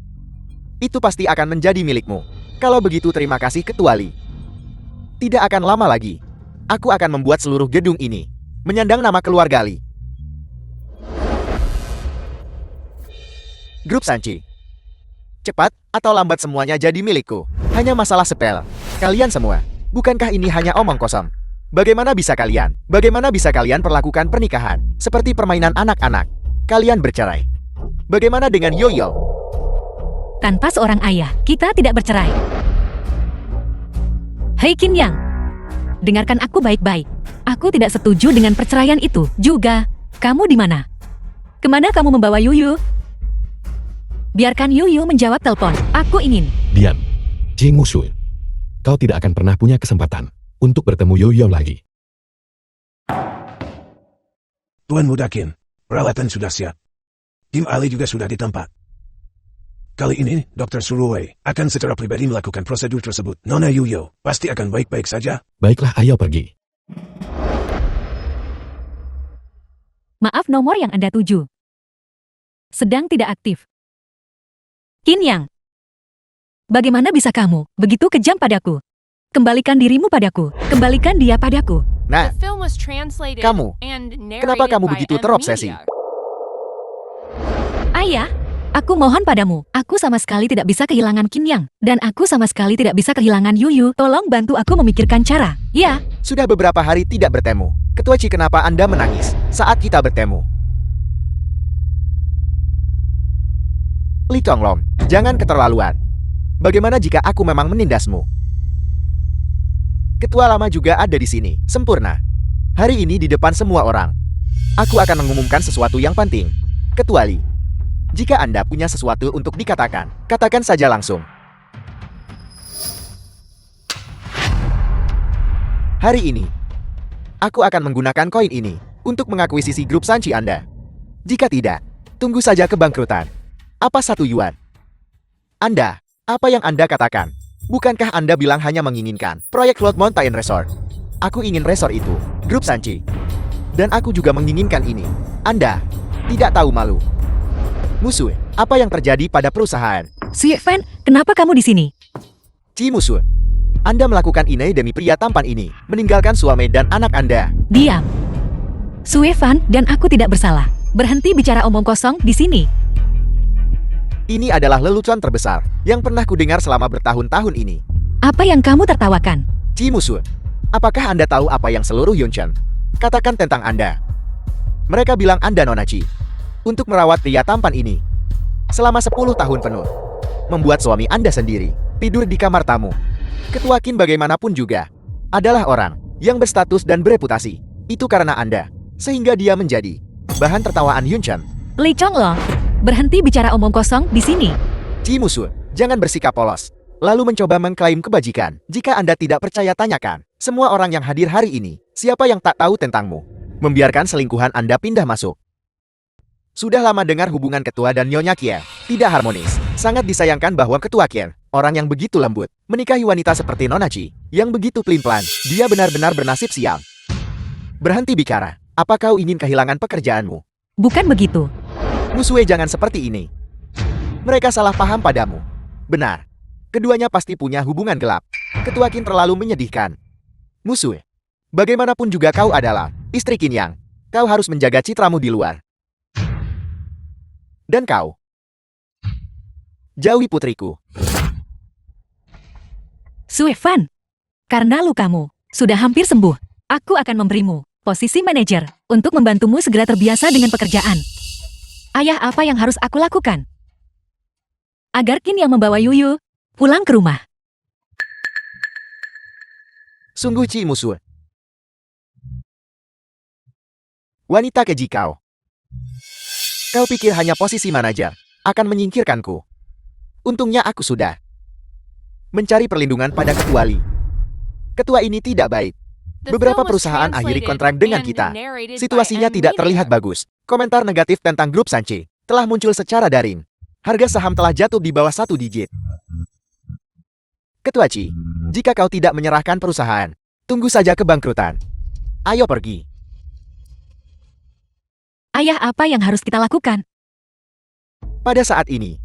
itu pasti akan menjadi milikmu. Kalau begitu terima kasih Ketuali. Tidak akan lama lagi, aku akan membuat seluruh gedung ini menyandang nama keluarga Li. Grup Sanchi. Cepat atau lambat semuanya jadi milikku. Hanya masalah sepele. Kalian semua, bukankah ini hanya omong kosong? Bagaimana bisa kalian perlakukan pernikahan seperti permainan anak-anak? Kalian bercerai. Bagaimana dengan Yoyo? Tanpa seorang ayah, kita tidak bercerai. Hei Qin Yang, dengarkan aku baik-baik. Aku tidak setuju dengan perceraian itu. Juga, kamu di mana? Kemana kamu membawa Yuyu? Biarkan Yuyu menjawab telepon. Aku ingin. Diam. Jing Musui. Kau tidak akan pernah punya kesempatan untuk bertemu Yoyo lagi. Tuan Muda Qin, peralatan sudah siap. Tim ahli juga sudah di tempat. Kali ini, Dr. Suruwei akan secara pribadi melakukan prosedur tersebut. Nona Yuyo pasti akan baik-baik saja. Baiklah, ayo pergi. Maaf, nomor yang Anda tuju sedang tidak aktif. Qin Yang, bagaimana bisa kamu begitu kejam padaku? Kembalikan dirimu padaku. Kembalikan dia padaku. Nah, The film was translated kamu. and narrated Kenapa kamu by begitu N terobsesi? Media. Ayah, aku mohon padamu. Aku sama sekali tidak bisa kehilangan Qin Yang. Dan aku sama sekali tidak bisa kehilangan Yuyu. Tolong bantu aku memikirkan cara. Ya, Sudah beberapa hari tidak bertemu. Ketua Ci, kenapa Anda menangis saat kita bertemu? Li Chonglong, jangan keterlaluan. Bagaimana jika aku memang menindasmu? Ketua lama juga ada di sini. Sempurna. Hari ini di depan semua orang, aku akan mengumumkan sesuatu yang penting. Ketua Li, jika Anda punya sesuatu untuk dikatakan, katakan saja langsung. Hari ini, aku akan menggunakan koin ini untuk mengakuisisi grup Sanchi Anda. Jika tidak, tunggu saja kebangkrutan. Apa 1 yuan? Anda, apa yang Anda katakan? Bukankah Anda bilang hanya menginginkan proyek Float Mountain Resort? Aku ingin resort itu, grup Sanchi. Dan aku juga menginginkan ini. Anda tidak tahu malu. Musuh, apa yang terjadi pada perusahaan? Sui Fan, kenapa kamu di sini? Ci Musuh, Anda melakukan ini demi pria tampan ini, meninggalkan suami dan anak Anda. Diam. Sui Fan dan aku tidak bersalah. Berhenti bicara omong kosong di sini. Ini adalah lelucon terbesar yang pernah kudengar selama bertahun-tahun ini. Apa yang kamu tertawakan? Ci Musuh, apakah Anda tahu apa yang seluruh Yunchen katakan tentang Anda? Mereka bilang Anda Nona Ci untuk merawat pria tampan ini selama 10 tahun penuh. Membuat suami Anda sendiri tidur di kamar tamu. Ketua Qin bagaimanapun juga adalah orang yang berstatus dan bereputasi. Itu karena Anda, sehingga dia menjadi bahan tertawaan Yunchen. Li Chonglong, berhenti bicara omong kosong di sini. Ci Musuh, jangan bersikap polos, lalu mencoba mengklaim kebajikan. Jika Anda tidak percaya, tanyakan semua orang yang hadir hari ini, siapa yang tak tahu tentangmu. Membiarkan selingkuhan Anda pindah masuk. Sudah lama dengar hubungan Ketua dan Nyonya Kier tidak harmonis. Sangat disayangkan bahwa Ketua Kier, orang yang begitu lembut, menikahi wanita seperti Nona Ci, yang begitu pelin-pelan. Dia benar-benar bernasib sial. Berhenti bicara. Apa kau ingin kehilangan pekerjaanmu? Bukan begitu. Musue, jangan seperti ini. Mereka salah paham padamu. Benar. Keduanya pasti punya hubungan gelap. Ketua Qin terlalu menyedihkan. Musue, bagaimanapun juga kau adalah istri Qin Yang. Kau harus menjaga citramu di luar. Dan kau, jauhi putriku. Sue Fan, karena lukamu sudah hampir sembuh, aku akan memberimu posisi manajer untuk membantumu segera terbiasa dengan pekerjaan. Ayah, apa yang harus aku lakukan agar Qin yang membawa Yuyu pulang ke rumah? Sungguh Ci Musu. Wanita keji kau. Kau pikir hanya posisi manajer akan menyingkirkanku. Untungnya aku sudah mencari perlindungan pada ketua Li. Ketua ini tidak baik. The Beberapa film was perusahaan akhiri translated kontrak dengan and kita. narrated by Situasinya Em tidak Lee terlihat there. bagus. Komentar negatif tentang grup Sanche telah muncul secara daring. Harga saham telah jatuh di bawah 1 digit. Ketua Ci, jika kau tidak menyerahkan perusahaan, tunggu saja kebangkrutan. Ayo pergi. Ayah, apa yang harus kita lakukan? Pada saat ini,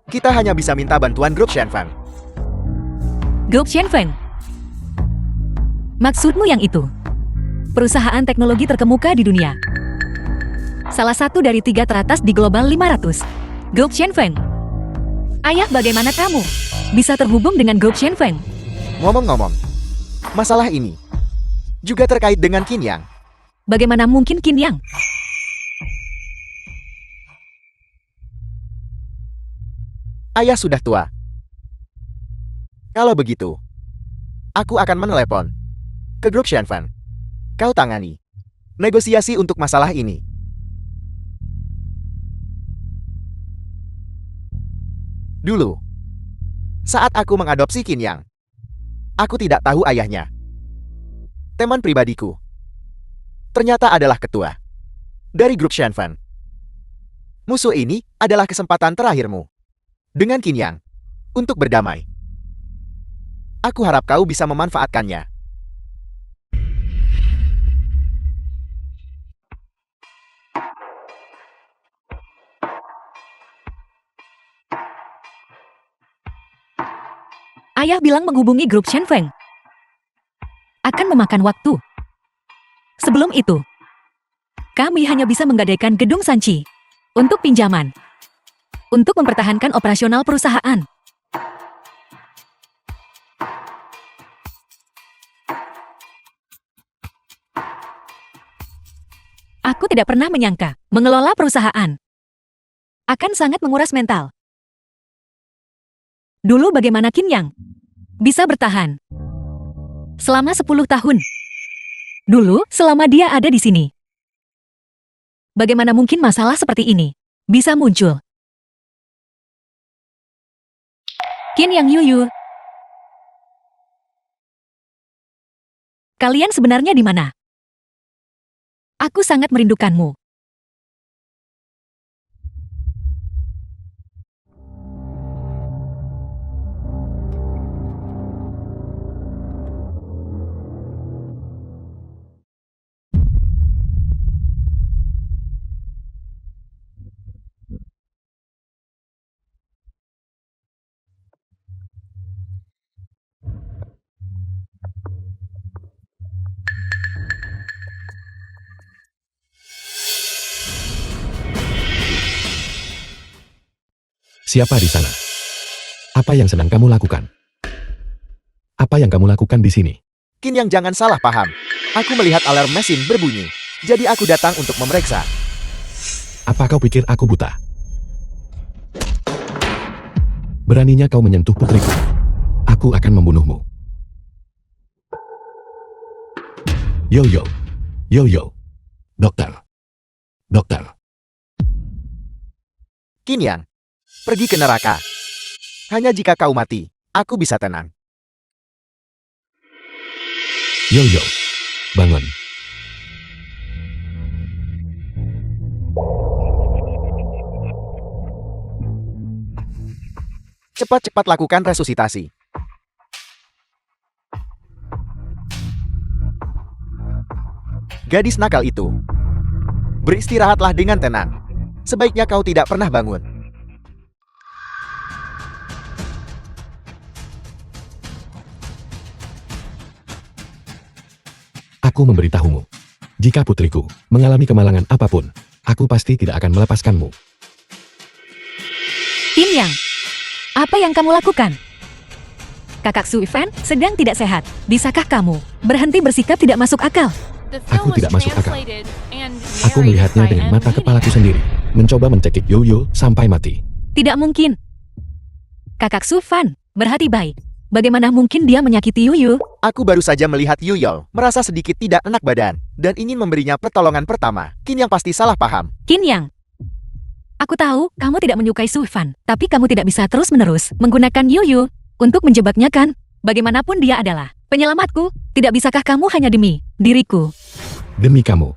kita hanya bisa minta bantuan grup Shenfang. Grup Shenfeng. Maksudmu yang itu? Perusahaan teknologi terkemuka di dunia. Salah satu dari 3 teratas di Global 500. Grup Shenfeng. Ayah, bagaimana kamu bisa terhubung dengan grup Shenfeng? Ngomong-ngomong, masalah ini juga terkait dengan Qin Yang. Bagaimana mungkin Qin Yang? Ayah sudah tua. Kalau begitu, aku akan menelepon ke grup Shenfang. Kau tangani negosiasi untuk masalah ini. Dulu, saat aku mengadopsi Qin Yang, aku tidak tahu ayahnya. Teman pribadiku ternyata adalah ketua dari grup Shenfang. Musuh ini adalah kesempatan terakhirmu dengan Qin Yang untuk berdamai. Aku harap kau bisa memanfaatkannya. Ayah bilang menghubungi grup Shenfeng akan memakan waktu. Sebelum itu, kami hanya bisa menggadaikan gedung Sanchi untuk pinjaman, untuk mempertahankan operasional perusahaan. Aku tidak pernah menyangka mengelola perusahaan akan sangat menguras mental. Dulu bagaimana Qin Yang bisa bertahan selama 10 tahun? Dulu, selama dia ada di sini. Bagaimana mungkin masalah seperti ini bisa muncul? Qin Yang, Yuyu. Kalian sebenarnya di mana? Aku sangat merindukanmu. Siapa di sana? Apa yang sedang kamu lakukan? Apa yang kamu lakukan di sini? Qin Yang, jangan salah paham. Aku melihat alarm mesin berbunyi. Jadi aku datang untuk memeriksa. Apa kau pikir aku buta? Beraninya kau menyentuh putriku. Aku akan membunuhmu. Yo. Dokter. Qin Yang, pergi ke neraka. Hanya jika kau mati, aku bisa tenang. Yo, bangun. Cepat-cepat lakukan resusitasi. Gadis nakal itu. Beristirahatlah dengan tenang. Sebaiknya kau tidak pernah bangun. Aku memberitahumu. Jika putriku mengalami kemalangan apapun, aku pasti tidak akan melepaskanmu. Qin Yang, apa yang kamu lakukan? Kakak Suifan sedang tidak sehat. Bisakah kamu berhenti bersikap tidak masuk akal? The film Aku was tidak masuk akal. translated and Aku narrated melihatnya by dengan M. mata kepalaku sendiri, mencoba mencekik Yoyo sampai mati. Tidak mungkin. Kakak Suifan, berhati baik. Bagaimana mungkin dia menyakiti Yuyu? Aku baru saja melihat Yuyol merasa sedikit tidak enak badan dan ingin memberinya pertolongan pertama. Qin Yang pasti salah paham. Qin Yang. Aku tahu kamu tidak menyukai Suifan, tapi kamu tidak bisa terus-menerus menggunakan Yuyu untuk menjebaknya kan? Bagaimanapun dia adalah penyelamatku. Tidak bisakah kamu hanya demi diriku? Demi kamu.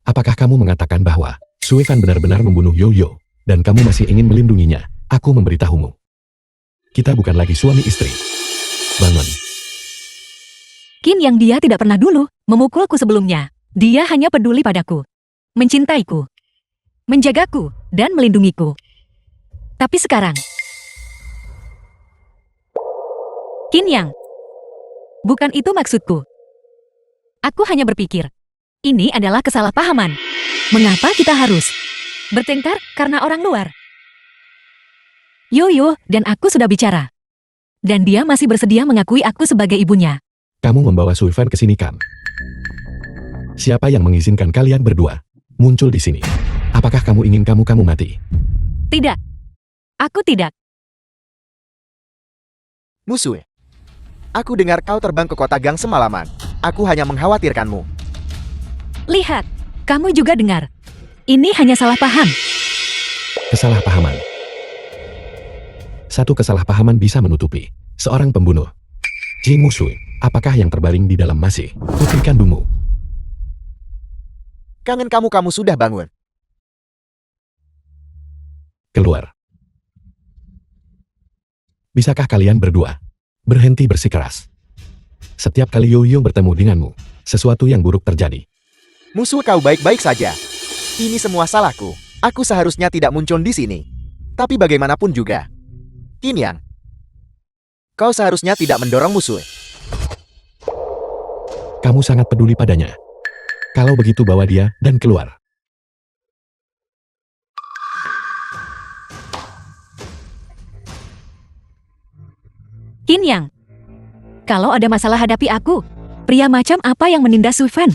Apakah kamu mengatakan bahwa Suifan benar-benar membunuh Yoyo dan kamu masih ingin melindunginya? Aku memberitahumu. Kita bukan lagi suami istri. Bangun. Qin Yang dia tidak pernah dulu memukulku sebelumnya. Dia hanya peduli padaku, mencintaiku, menjagaku, dan melindungiku. Tapi sekarang, Qin Yang, bukan itu maksudku. Aku hanya berpikir, ini adalah kesalahpahaman. Mengapa kita harus bertengkar karena orang luar? Yoyo dan aku sudah bicara. Dan dia masih bersedia mengakui aku sebagai ibunya. Kamu membawa Suifan ke sini kan? Siapa yang mengizinkan kalian berdua muncul di sini? Apakah kamu ingin kamu mati? Tidak. Aku tidak. Musuh. Aku dengar kau terbang ke kota Gang semalaman. Aku hanya mengkhawatirkanmu. Lihat, kamu juga dengar. Ini hanya salah paham. Kesalahpahaman. Satu kesalahpahaman bisa menutupi seorang pembunuh. Ji Musui, apakah yang terbaring di dalam masih putri kandungmu? Kangen kamu sudah bangun. Keluar. Bisakah kalian berdua berhenti bersikeras? Setiap kali Yoyo bertemu denganmu, sesuatu yang buruk terjadi. Musuh kau baik-baik saja. Ini semua salahku. Aku seharusnya tidak muncul di sini. Tapi bagaimanapun juga, Qin Yang, kau seharusnya tidak mendorong musuh. Kamu sangat peduli padanya. Kalau begitu bawa dia dan keluar. Qin Yang, kalau ada masalah hadapi aku. Pria macam apa yang menindas Suifan?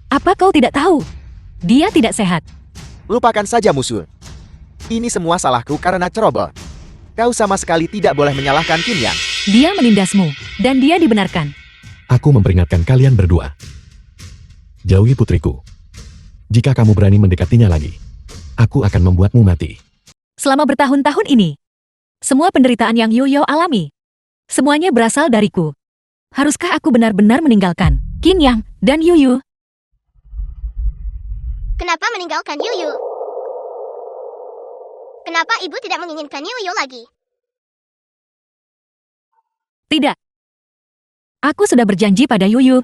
Apa kau tidak tahu? Dia tidak sehat. Lupakan saja musuh. Ini semua salahku karena ceroboh. Kau sama sekali tidak boleh menyalahkan Qin Yang. Dia menindasmu, dan dia dibenarkan. Aku memperingatkan kalian berdua. Jauhi putriku. Jika kamu berani mendekatinya lagi, aku akan membuatmu mati. Selama bertahun-tahun ini, semua penderitaan yang Yoyo alami, semuanya berasal dariku. Haruskah aku benar-benar meninggalkan Qin Yang dan Yuyu? Kenapa meninggalkan Yuyu? Kenapa ibu tidak menginginkan Yuyu lagi? Tidak. Aku sudah berjanji pada Yuyu.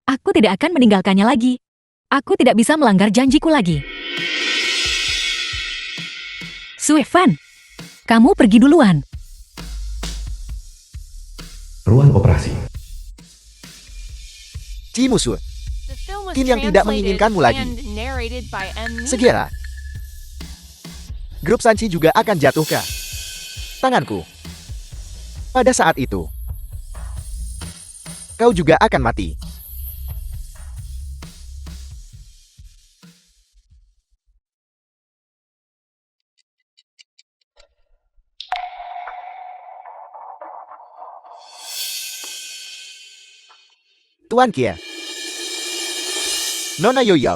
Aku tidak akan meninggalkannya lagi. Aku tidak bisa melanggar janjiku lagi. Suifan, kamu pergi duluan. Ruang operasi. Ji musuh, The film was Qin Yang tidak translated menginginkanmu lagi. and narrated by M. segera. Grup Sanchi juga akan jatuh ke tanganku. Pada saat itu, kau juga akan mati. Tuan Kia. Nona Yoyo.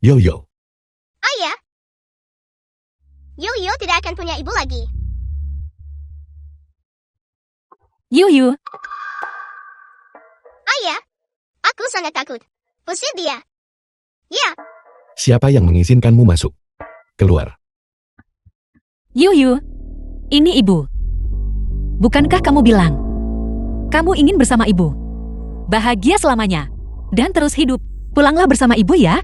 Yoyo, Ayah, Yuyu tidak akan punya ibu lagi. Yuyu, Ayah, aku sangat takut. Usir dia. Ya, siapa yang mengizinkanmu masuk? Keluar. Yuyu, ini ibu. Bukankah kamu bilang kamu ingin bersama ibu? Bahagia selamanya. Dan terus hidup. Pulanglah bersama ibu ya.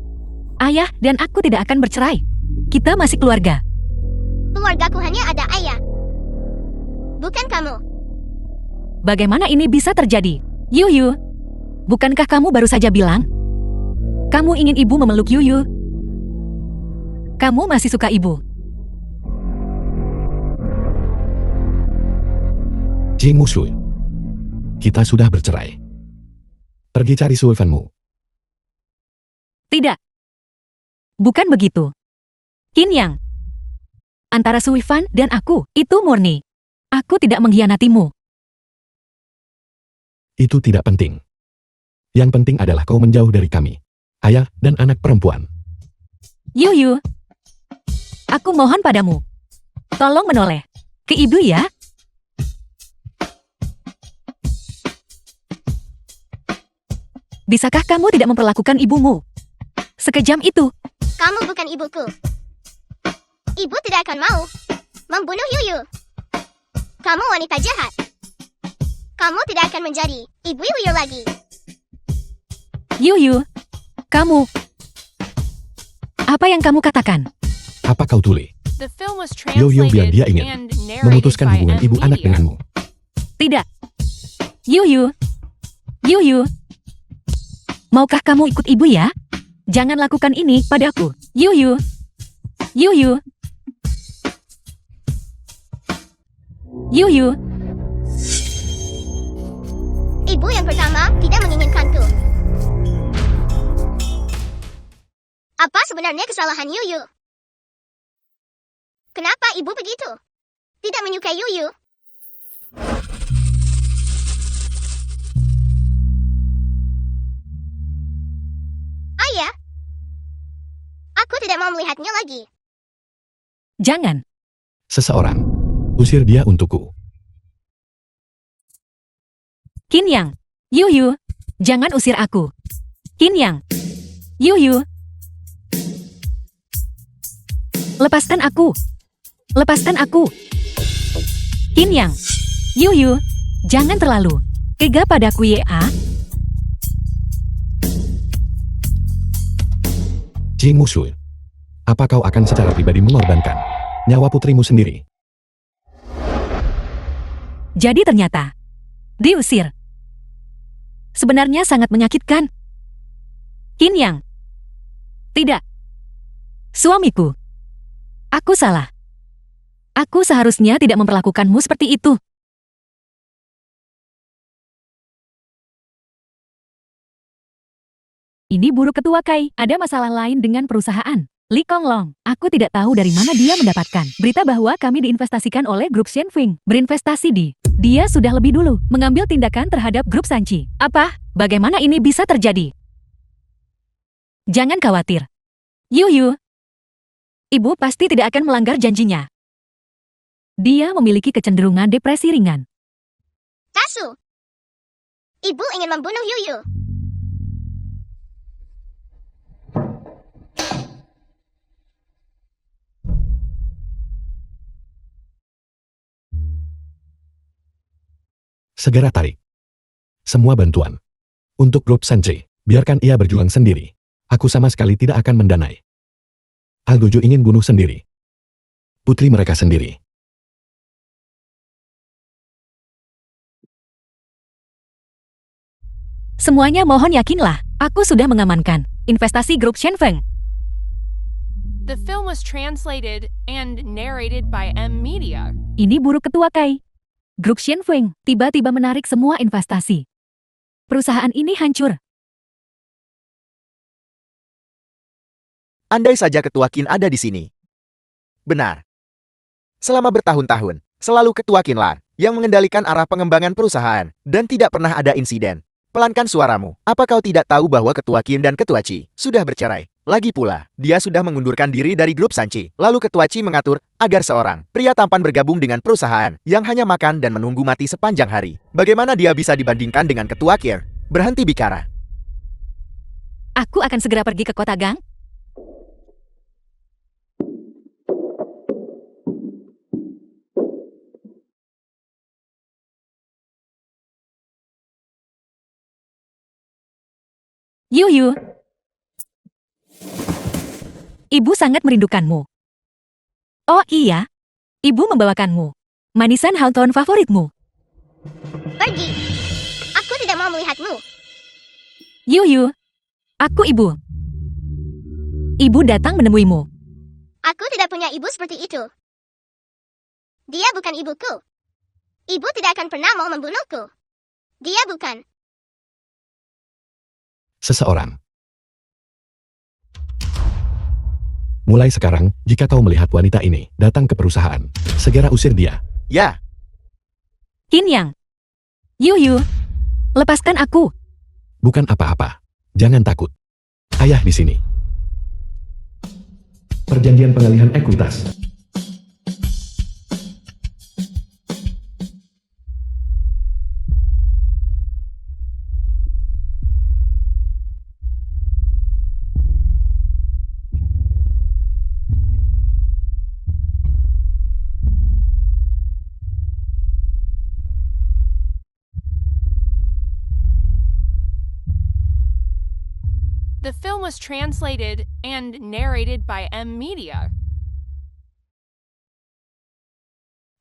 Ayah dan aku tidak akan bercerai. Kita masih keluarga. keluargaku hanya ada ayah. Bukan kamu. Bagaimana ini bisa terjadi? Yuyu, bukankah kamu baru saja bilang Kamu ingin ibu memeluk Yuyu? Kamu masih suka ibu? Ji Musu. Kita sudah bercerai. Pergi cari Sulfanmu. Tidak. Bukan begitu. Qin Yang. Antara Suifan dan aku, itu murni. Aku tidak mengkhianatimu. Itu tidak penting. Yang penting adalah kau menjauh dari kami. Ayah dan anak perempuan. Yuyu. Aku mohon padamu. Tolong menoleh ke ibu ya. Bisakah kamu tidak memperlakukan ibumu sekejam itu? Kamu bukan ibuku. Ibu tidak akan mau membunuh Yuyu. Kamu wanita jahat. Kamu tidak akan menjadi ibu Yuyu lagi. Yuyu, kamu. Apa yang kamu katakan? Apa kau tuli? The film was Yuyu biar translated dia ingin and narrated memutuskan by hubungan M ibu anak Media. denganmu. Tidak. Yuyu. Yuyu. Maukah kamu ikut ibu ya? Jangan lakukan ini padaku. Yuyu. Yuyu. Yuyu. Ibu yang pertama tidak menginginkanku. Apa sebenarnya kesalahan Yuyu? Kenapa ibu begitu? Tidak menyukai Yuyu? Ayah, aku tidak mau melihatnya lagi. Jangan. Seseorang. Usir dia untukku. Qin Yang. Yuyu. Jangan usir aku. Qin Yang. Yuyu. Lepaskan aku. Lepaskan aku. Qin Yang. Yuyu. Jangan terlalu tega padaku ya. Ji Musu. Apa kau akan secara pribadi mengorbankan nyawa putrimu sendiri? Jadi ternyata diusir. Sebenarnya sangat menyakitkan. Qin Yang. Tidak. Suamiku. Aku salah. Aku seharusnya tidak memperlakukanmu seperti itu. Ini buruk ketua Kai. Ada masalah lain dengan perusahaan. Li Konglong. Aku tidak tahu dari mana dia mendapatkan berita bahwa kami diinvestasikan oleh grup Shenfeng. Berinvestasi di. Dia sudah lebih dulu mengambil tindakan terhadap grup Sanchi. Apa? Bagaimana ini bisa terjadi? Jangan khawatir. Yuyu. Ibu pasti tidak akan melanggar janjinya. Dia memiliki kecenderungan depresi ringan. Tasu, ibu ingin membunuh Yuyu. Segera tarik semua bantuan untuk grup Sanche. Biarkan ia berjuang sendiri. Aku sama sekali tidak akan mendanai. Al-Gojo ingin bunuh sendiri putri mereka sendiri. Semuanya mohon yakinlah, aku sudah mengamankan investasi grup Shenfeng. The film was translated and narrated by M Media. Ini buruk ketua Kai. Grup Shenfeng tiba-tiba menarik semua investasi. Perusahaan ini hancur. Andai saja Ketua Qin ada di sini. Benar. Selama bertahun-tahun, selalu Ketua Qin lah yang mengendalikan arah pengembangan perusahaan dan tidak pernah ada insiden. Pelankan suaramu. Apa kau tidak tahu bahwa Ketua Qin dan Ketua Qi sudah bercerai? Lagi pula, dia sudah mengundurkan diri dari grup Sanchi. Lalu Ketua Qi mengatur agar seorang pria tampan bergabung dengan perusahaan yang hanya makan dan menunggu mati sepanjang hari. Bagaimana dia bisa dibandingkan dengan Ketua Qin? Berhenti bicara. Aku akan segera pergi ke kota Gang. Yuyu. Ibu sangat merindukanmu. Oh iya, ibu membawakanmu manisan Hawthorne favoritmu. Pergi. Aku tidak mau melihatmu. Yuyu, aku ibu. ibu datang menemuimu. Aku tidak punya ibu seperti itu. Dia bukan ibuku. Ibu tidak akan pernah mau membunuhku. Dia bukan. Seseorang. Mulai sekarang, jika kau melihat wanita ini datang ke perusahaan, segera usir dia. Ya, Qin Yang. Yuyu. Lepaskan aku. Bukan apa-apa. Jangan takut. Ayah di sini. Perjanjian pengalihan ekuitas. The film was translated and narrated by M Media.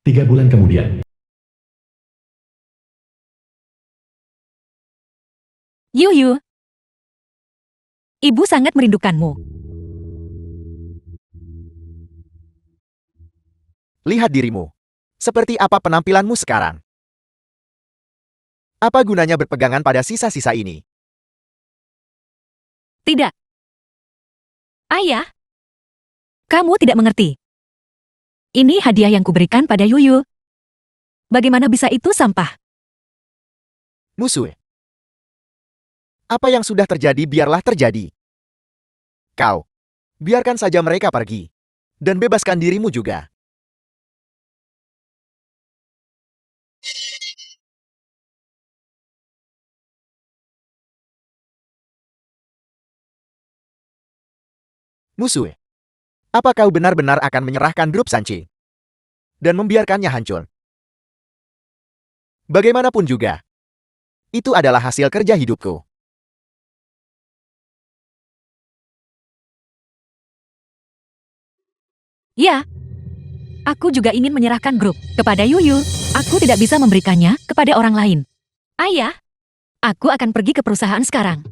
3 bulan kemudian. Yuyu. Ibu sangat merindukanmu. lihat dirimu. Seperti apa penampilanmu sekarang? Apa gunanya berpegangan pada sisa-sisa ini? Tidak. Ayah. Kamu tidak mengerti. Ini hadiah yang kuberikan pada Yuyu. Bagaimana bisa itu sampah? Musuh. Apa yang sudah terjadi biarlah terjadi. Kau. Biarkan saja mereka pergi. Dan bebaskan dirimu juga. Musuh. Apa kau benar-benar akan menyerahkan grup Sanchi? Dan membiarkannya hancur? Bagaimanapun juga. Itu adalah hasil kerja hidupku. Ya. Aku juga ingin menyerahkan grup kepada Yuyu. Aku tidak bisa memberikannya kepada orang lain. Ayah. Aku akan pergi ke perusahaan sekarang.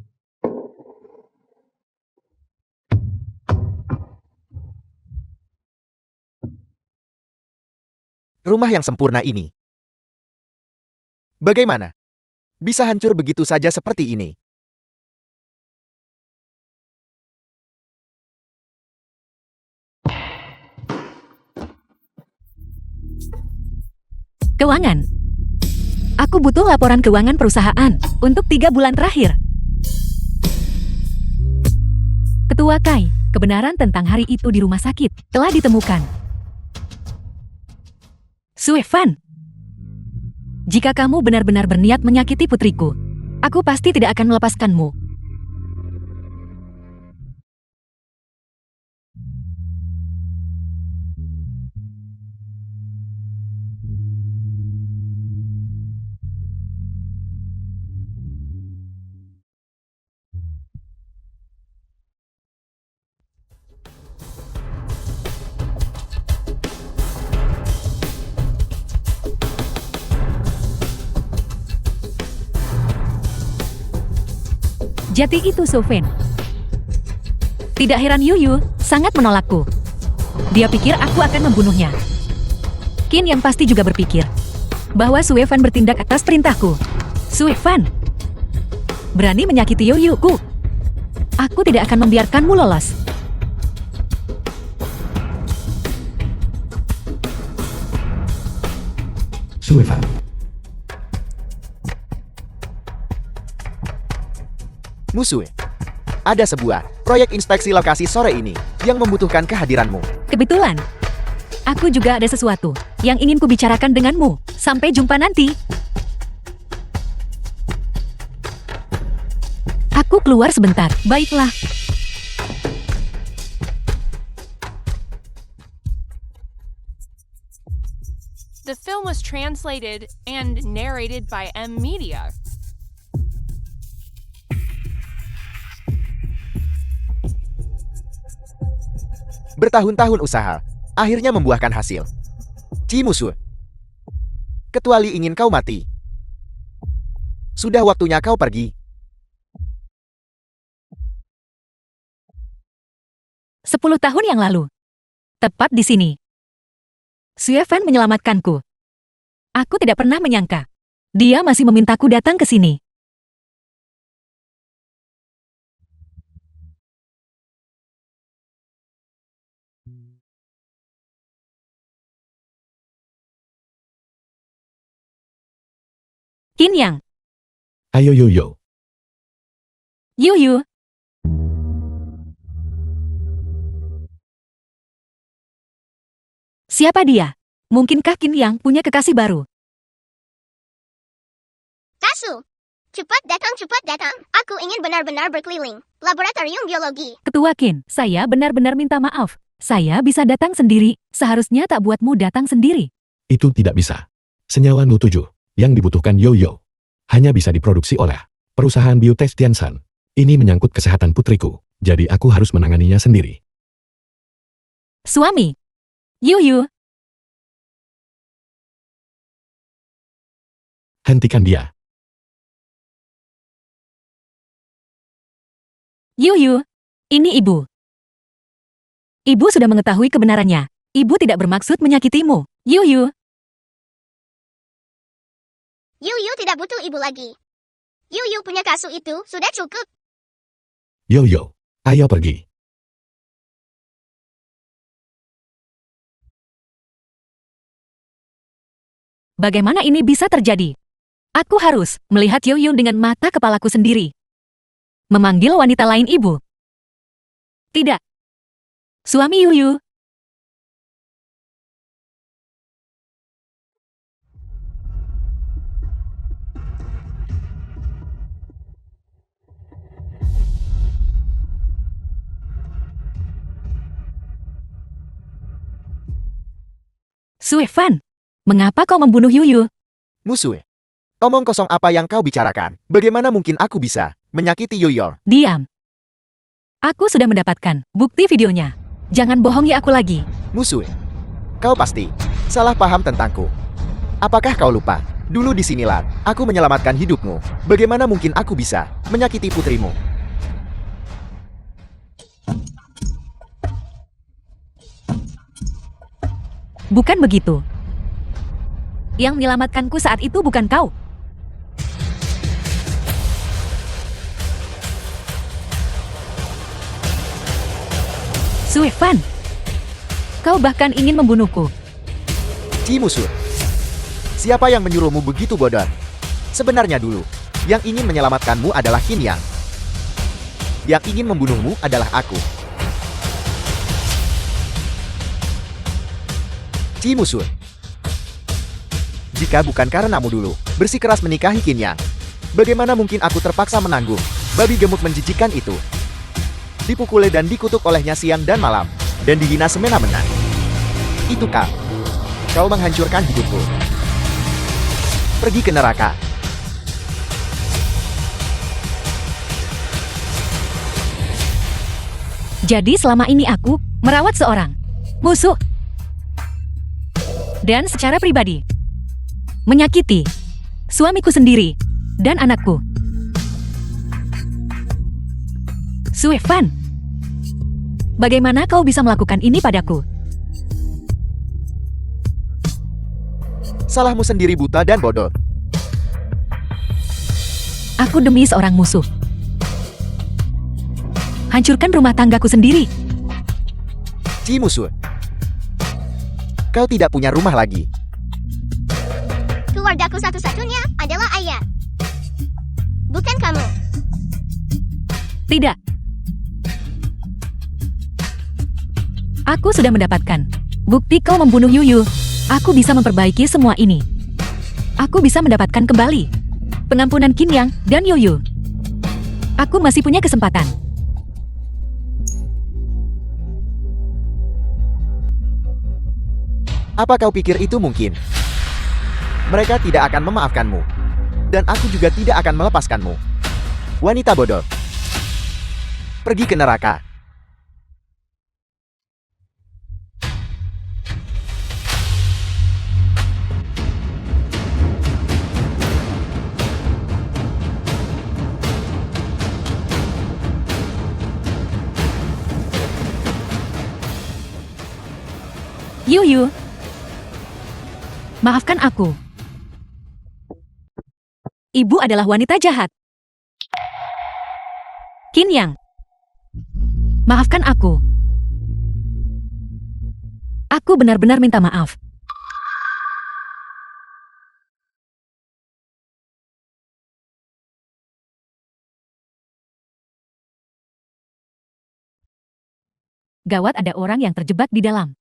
Rumah yang sempurna ini. Bagaimana? Bisa hancur begitu saja seperti ini. Keuangan. Aku butuh laporan keuangan perusahaan untuk 3 bulan terakhir. Ketua Kai, kebenaran tentang hari itu di rumah sakit telah ditemukan. Sue Fan, jika kamu benar-benar berniat menyakiti putriku, aku pasti tidak akan melepaskanmu. Jati itu Sofen. Tidak heran Yuyu sangat menolakku. Dia pikir aku akan membunuhnya. Qin yang pasti juga berpikir bahwa Sue Fan bertindak atas perintahku. Sue Fan berani menyakiti Yuyu-ku. Aku tidak akan membiarkanmu lolos. Sue Fan. Musuh. Ada sebuah proyek inspeksi lokasi sore ini yang membutuhkan kehadiranmu. Kebetulan, aku juga ada sesuatu yang ingin kubicarakan denganmu. Sampai jumpa nanti. Aku keluar sebentar. Baiklah. The film was translated and narrated by M Media. Bertahun-tahun usaha, akhirnya membuahkan hasil. Ci musuh. Kecuali ingin kau mati. Sudah waktunya kau pergi. 10 tahun yang lalu. Tepat di sini. Xue Fan menyelamatkanku. Aku tidak pernah menyangka. Dia masih memintaku datang ke sini. Qin Yang, Ayo Yoyo. Yu Yu. Siapa dia? Mungkinkah Qin Yang punya kekasih baru? Kasu. Cepat datang. Aku ingin benar-benar berkeliling. Laboratorium biologi. Ketua Qin, saya benar-benar minta maaf. Saya bisa datang sendiri, seharusnya tak buatmu datang sendiri. Itu tidak bisa. Senyawa Nu-7 yang dibutuhkan Yoyo hanya bisa diproduksi oleh perusahaan Biotes Tiansan. Ini menyangkut kesehatan putriku, jadi aku harus menanganinya sendiri. Suami. Yu Yu. Hentikan dia. Yu Yu. Ini ibu. Ibu sudah mengetahui kebenarannya. Ibu tidak bermaksud menyakitimu. Yu Yu. Yu tidak butuh ibu lagi. Yu punya Kasu itu sudah cukup. Yoyo, ayo pergi. Bagaimana ini bisa terjadi? Aku harus melihat Yu Yu dengan mata kepalaku sendiri. Memanggil wanita lain ibu. Tidak. Suami Yu Yu. Xue Fan, mengapa kau membunuh Yu Yu? Musue. Omong kosong apa yang kau bicarakan? Bagaimana mungkin aku bisa menyakiti Yoyo? Diam. Aku sudah mendapatkan bukti videonya. Jangan bohongi aku lagi. Musue. Kau pasti salah paham tentangku. Apakah kau lupa? Dulu disinilah aku menyelamatkan hidupmu. Bagaimana mungkin aku bisa menyakiti putrimu? Bukan begitu. Yang menyelamatkanku saat itu bukan kau. Xue Fan, kau bahkan ingin membunuhku. Musue. Siapa yang menyuruhmu begitu bodoh? Sebenarnya dulu, yang ingin menyelamatkanmu adalah Qin Yang. Yang ingin membunuhmu adalah aku. Musue. Jika bukan karenamu dulu bersikeras menikahi Qin Yang, bagaimana mungkin aku terpaksa menanggung babi gemuk menjijikan itu? Dipukuli dan dikutuk olehnya siang dan malam, dan dihina semena-mena. Itu kau. Kau menghancurkan hidupku. Pergi ke neraka. Jadi selama ini aku merawat seorang musuh. Dan secara pribadi, menyakiti suamiku sendiri dan anakku. Xue Fan, bagaimana kau bisa melakukan ini padaku? Salahmu sendiri buta dan bodoh. Aku demi seorang musuh. Hancurkan rumah tanggaku sendiri. Musue. Kau tidak punya rumah lagi. Keluargaku satu-satunya adalah ayah. Bukan kamu. Tidak. Aku sudah mendapatkan bukti kau membunuh Yu Yu. Aku bisa memperbaiki semua ini. Aku bisa mendapatkan kembali pengampunan Qin Yang dan Yu Yu. Aku masih punya kesempatan. Apa kau pikir itu mungkin? Mereka tidak akan memaafkanmu. Dan aku juga tidak akan melepaskanmu. Wanita bodoh. Pergi ke neraka. Yuyu. Maafkan aku. Ibu adalah wanita jahat. Qin Yang. Maafkan aku. Aku benar-benar minta maaf. Gawat, ada orang yang terjebak di dalam.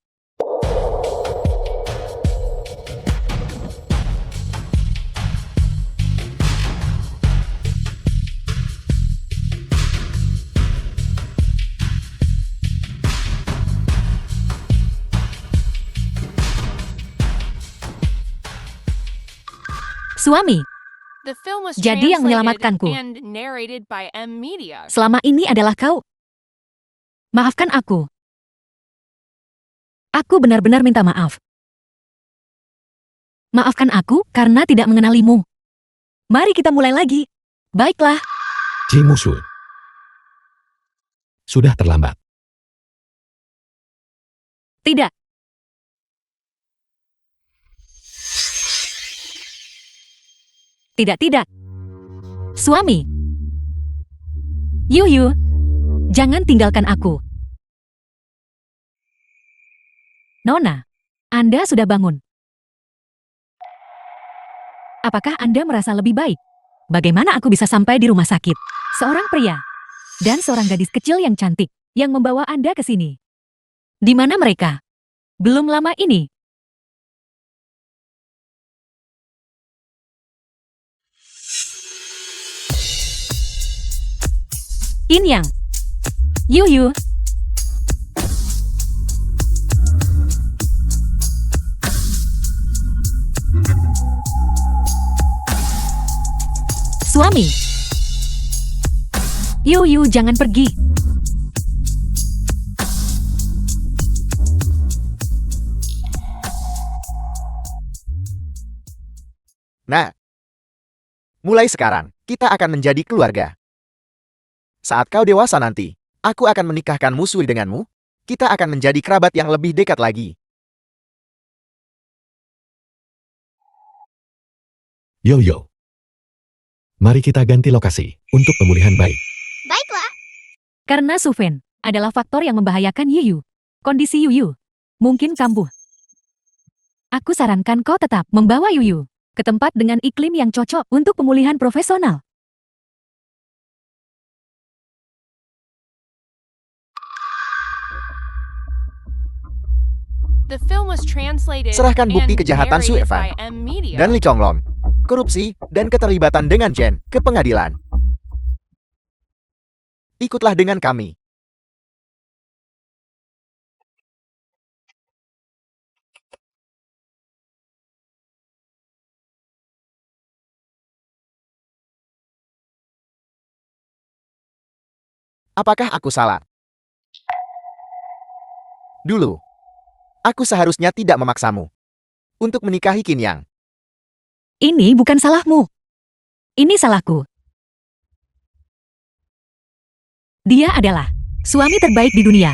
Suami, The film was Jadi yang translated menyelamatkanku. and narrated by M Media. selama ini adalah kau. Maafkan aku. Aku benar-benar minta maaf. Maafkan aku karena tidak mengenalimu. Mari kita mulai lagi. Baiklah. Ji Musu. Sudah terlambat. Tidak. Tidak. Suami. Yuyu. Jangan tinggalkan aku. Nona, Anda sudah bangun. Apakah Anda merasa lebih baik? Bagaimana aku bisa sampai di rumah sakit? Seorang pria dan seorang gadis kecil yang cantik yang membawa Anda ke sini. Di mana mereka? Belum lama ini. Qin Yang. Yuyu. Suami. Yuyu, jangan pergi. Nah, mulai sekarang, kita akan menjadi keluarga. Saat kau dewasa nanti, aku akan menikahkan Musui denganmu. Kita akan menjadi kerabat yang lebih dekat lagi. Yo. Mari kita ganti lokasi untuk pemulihan baik. Baiklah. Karena Sufen adalah faktor yang membahayakan Yuyu. Kondisi Yuyu mungkin kambuh. Aku sarankan kau tetap membawa Yuyu ke tempat dengan iklim yang cocok untuk pemulihan profesional. The film was translated Serahkan bukti and kejahatan Su narrated Evan by M Media. dan Li Chonglong, korupsi, dan keterlibatan dengan Jen ke pengadilan. Ikutlah dengan kami. Apakah aku salah? Dulu, aku seharusnya tidak memaksamu untuk menikahi Qin Yang. Ini bukan salahmu. Ini salahku. Dia adalah suami terbaik di dunia.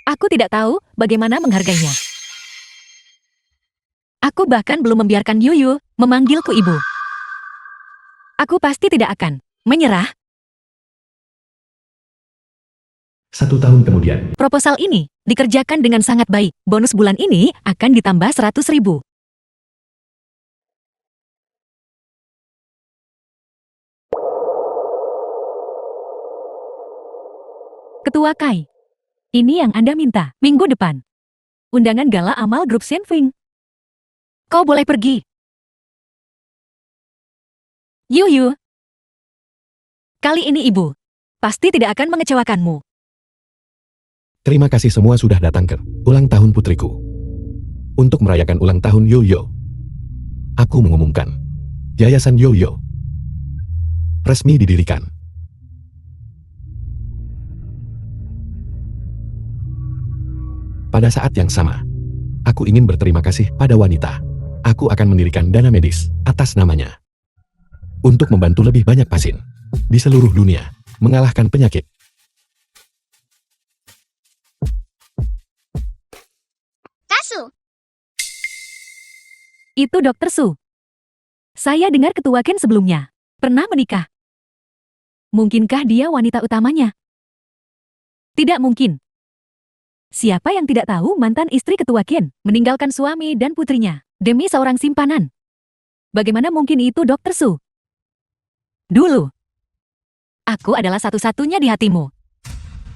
Aku tidak tahu bagaimana menghargainya. Aku bahkan belum membiarkan Yuyu memanggilku ibu. Aku pasti tidak akan menyerah. 1 tahun kemudian, Proposal ini dikerjakan dengan sangat baik. Bonus bulan ini akan ditambah 100.000. Ketua Kai. Ini yang Anda minta minggu depan. Undangan gala amal grup Shenfeng. Kau boleh pergi. Yuyu. Kali ini ibu pasti tidak akan mengecewakanmu. terima kasih semua sudah datang ke ulang tahun putriku. Untuk merayakan ulang tahun Yo-Yo, aku mengumumkan, Yayasan Yo-Yo resmi didirikan. Pada saat yang sama, aku ingin berterima kasih pada wanita. Aku akan mendirikan dana medis atas namanya. Untuk membantu lebih banyak pasien di seluruh dunia mengalahkan penyakit. Itu Dokter Su. Saya dengar Ketua Ken sebelumnya pernah menikah. Mungkinkah dia wanita utamanya? Tidak mungkin. Siapa yang tidak tahu mantan istri Ketua Ken meninggalkan suami dan putrinya demi seorang simpanan? Bagaimana mungkin itu Dokter Su? Dulu, aku adalah satu-satunya di hatimu.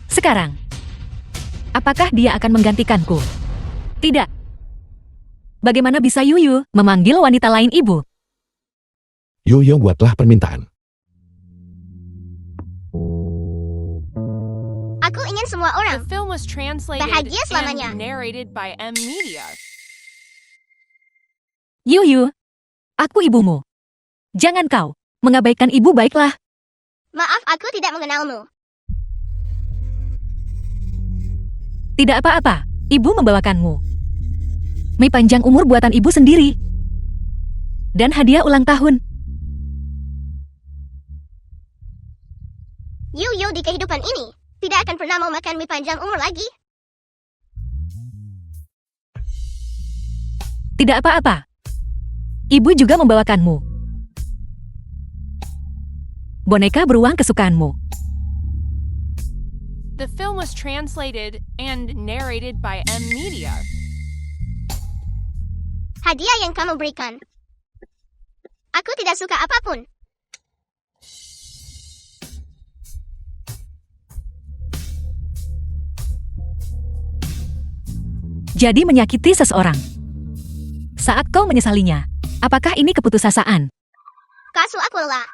Sekarang, apakah dia akan menggantikanku? Tidak. Bagaimana bisa Yuyu memanggil wanita lain ibu? Yuyo buatlah permintaan. Aku ingin semua The orang film was translated bahagia selamanya. and narrated by M Media. Yuyu, aku ibumu. Jangan kau mengabaikan ibu baiklah. Maaf, aku tidak mengenalmu. Tidak apa-apa, ibu membawakanmu. Mie panjang umur buatan ibu sendiri. Dan hadiah ulang tahun. Yuyo di kehidupan ini tidak akan pernah mau makan mie panjang umur lagi. Tidak apa-apa. Ibu juga membawakanmu. Boneka beruang kesukaanmu. The film was translated and narrated by M Media. Hadiah yang kamu berikan. Aku tidak suka apapun. Jadi menyakiti seseorang. Saat kau menyesalinya, apakah ini keputusasaan? Kasu aku lelah.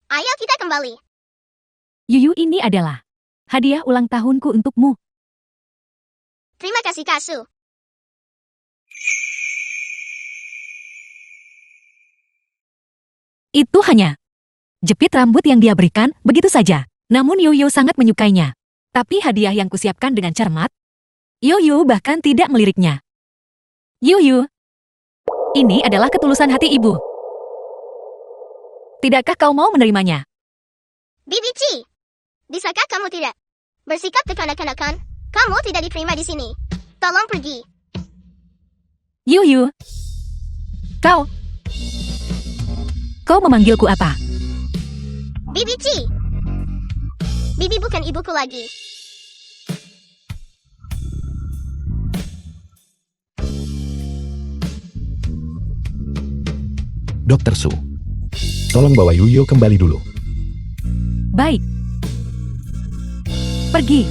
Ayo kita kembali. Yuyu, ini adalah hadiah ulang tahunku untukmu. Terima kasih Kasu. Itu hanya jepit rambut yang dia berikan begitu saja. Namun Yuyu sangat menyukainya. Tapi hadiah yang kusiapkan dengan cermat, Yuyu bahkan tidak meliriknya. Yuyu, ini adalah ketulusan hati ibu. Tidakkah kau mau menerimanya? Bibici, bisakah kamu tidak bersikap kekanak-kanakan? Kamu tidak diterima di sini. Tolong pergi. Yuyu, kau memanggilku apa? Bibici. Bibi bukan ibuku lagi. Dokter Su, tolong bawa Yuyo kembali dulu. Baik. Pergi.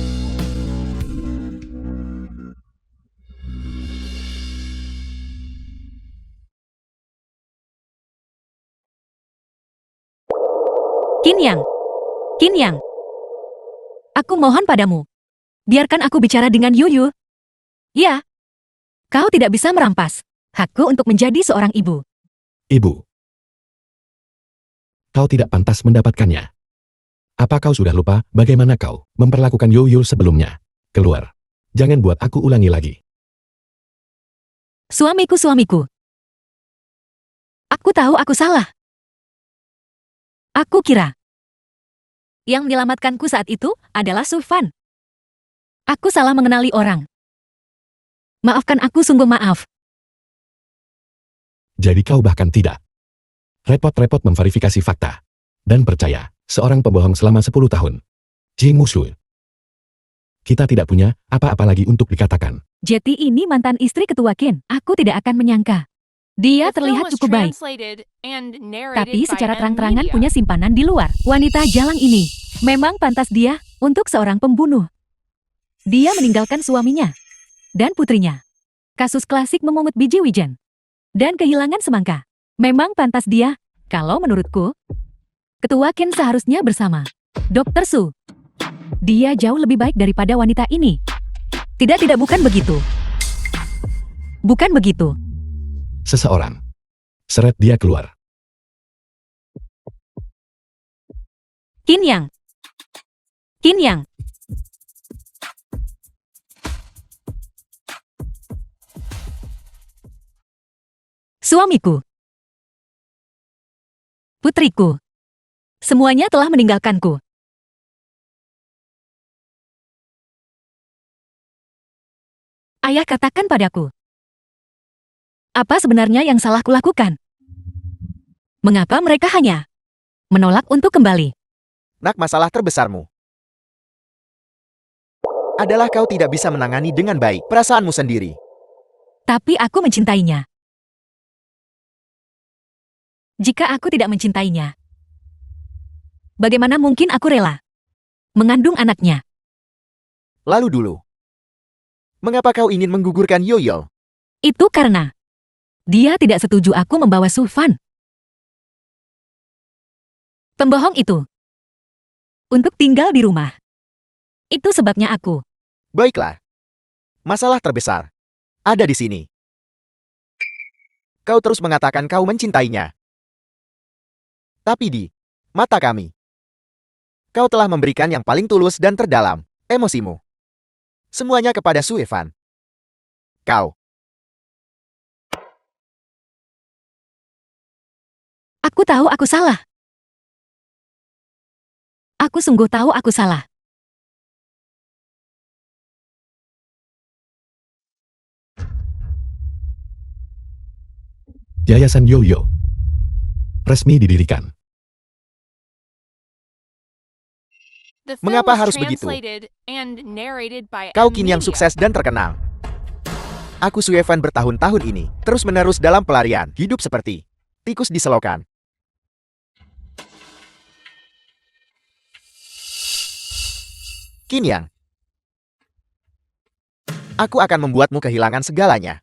Kin Yang. Aku mohon padamu. Biarkan aku bicara dengan Yuyu. Ya. Kau tidak bisa merampas hakku untuk menjadi seorang ibu. Ibu, kau tidak pantas mendapatkannya. Apa kau sudah lupa bagaimana kau memperlakukan Yuyo sebelumnya? Keluar. Jangan buat aku ulangi lagi. Suamiku. Aku tahu aku salah. Aku kira yang menyelamatkanku saat itu adalah Sufan. Aku salah mengenali orang. Maafkan aku, sungguh maaf. Jadi kau bahkan tidak repot-repot memverifikasi fakta dan percaya seorang pembohong selama 10 tahun. Ji Musu. Kita tidak punya apa-apa lagi untuk dikatakan. Jeti ini mantan istri Ketua Ken. Aku tidak akan menyangka. Dia The film terlihat was cukup baik. translated and narrated Tapi by secara M terang-terangan Media. punya simpanan di luar. Wanita jalang ini memang pantas dia untuk seorang pembunuh. Dia meninggalkan suaminya dan putrinya. Kasus klasik memungut biji wijen dan kehilangan semangka. Memang pantas dia, kalau menurutku. Ketua Ken seharusnya bersama Dokter Su. Dia jauh lebih baik daripada wanita ini. Tidak, bukan begitu. Bukan begitu. Seseorang. Seret dia keluar. Kin Yang. Suamiku. Putriku. Semuanya telah meninggalkanku. Ayah, katakan padaku. Apa sebenarnya yang salah kulakukan? Mengapa mereka hanya menolak untuk kembali? Nak, masalah terbesarmu adalah kau tidak bisa menangani dengan baik perasaanmu sendiri. Tapi aku mencintainya. Jika aku tidak mencintainya, bagaimana mungkin aku rela mengandung anaknya? Lalu dulu, mengapa kau ingin menggugurkan Yoyo? Itu karena dia tidak setuju aku membawa Sufan. Pembohong itu untuk tinggal di rumah. Itu sebabnya aku. Baiklah, masalah terbesar ada di sini. Kau terus mengatakan kau mencintainya. Tapi di mata kami, kau telah memberikan yang paling tulus dan terdalam, emosimu. Semuanya kepada Su Evan. Kau. Aku tahu aku salah. Aku sungguh tahu aku salah. Yayasan Yoyo resmi didirikan. The film Mengapa was harus begitu? translated and narrated by Kau M kini yang Media. sukses dan terkenal. Aku Su Evan bertahun-tahun ini terus-menerus dalam pelarian hidup seperti tikus di selokan. Kinyang, aku akan membuatmu kehilangan segalanya.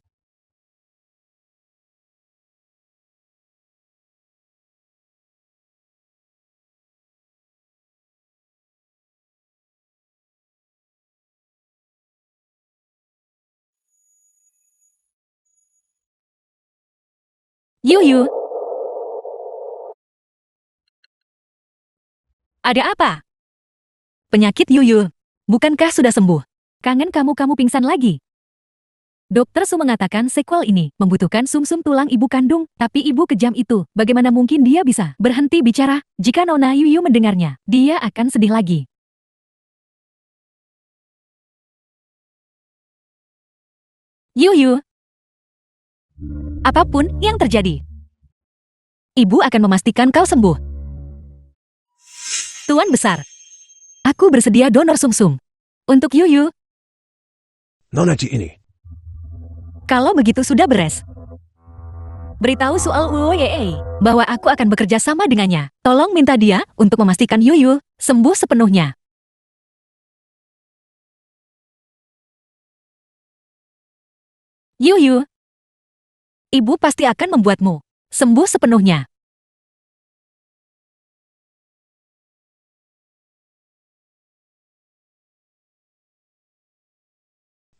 Yuyu. Ada apa? Penyakit Yuyu. Bukankah sudah sembuh? Kangen kamu pingsan lagi. Dokter Su mengatakan sequel ini membutuhkan sumsum tulang ibu kandung, tapi ibu kejam itu, bagaimana mungkin dia bisa berhenti bicara? Jika Nona Yuyu mendengarnya, dia akan sedih lagi. Yuyu. Apapun yang terjadi, ibu akan memastikan kau sembuh. Tuan besar, aku bersedia donor sumsum untuk Yuyu. Nona Ci ini. Kalau begitu sudah beres. Beritahu soal Uoye bahwa aku akan bekerja sama dengannya. Tolong minta dia untuk memastikan Yuyu sembuh sepenuhnya. Yuyu, ibu pasti akan membuatmu sembuh sepenuhnya.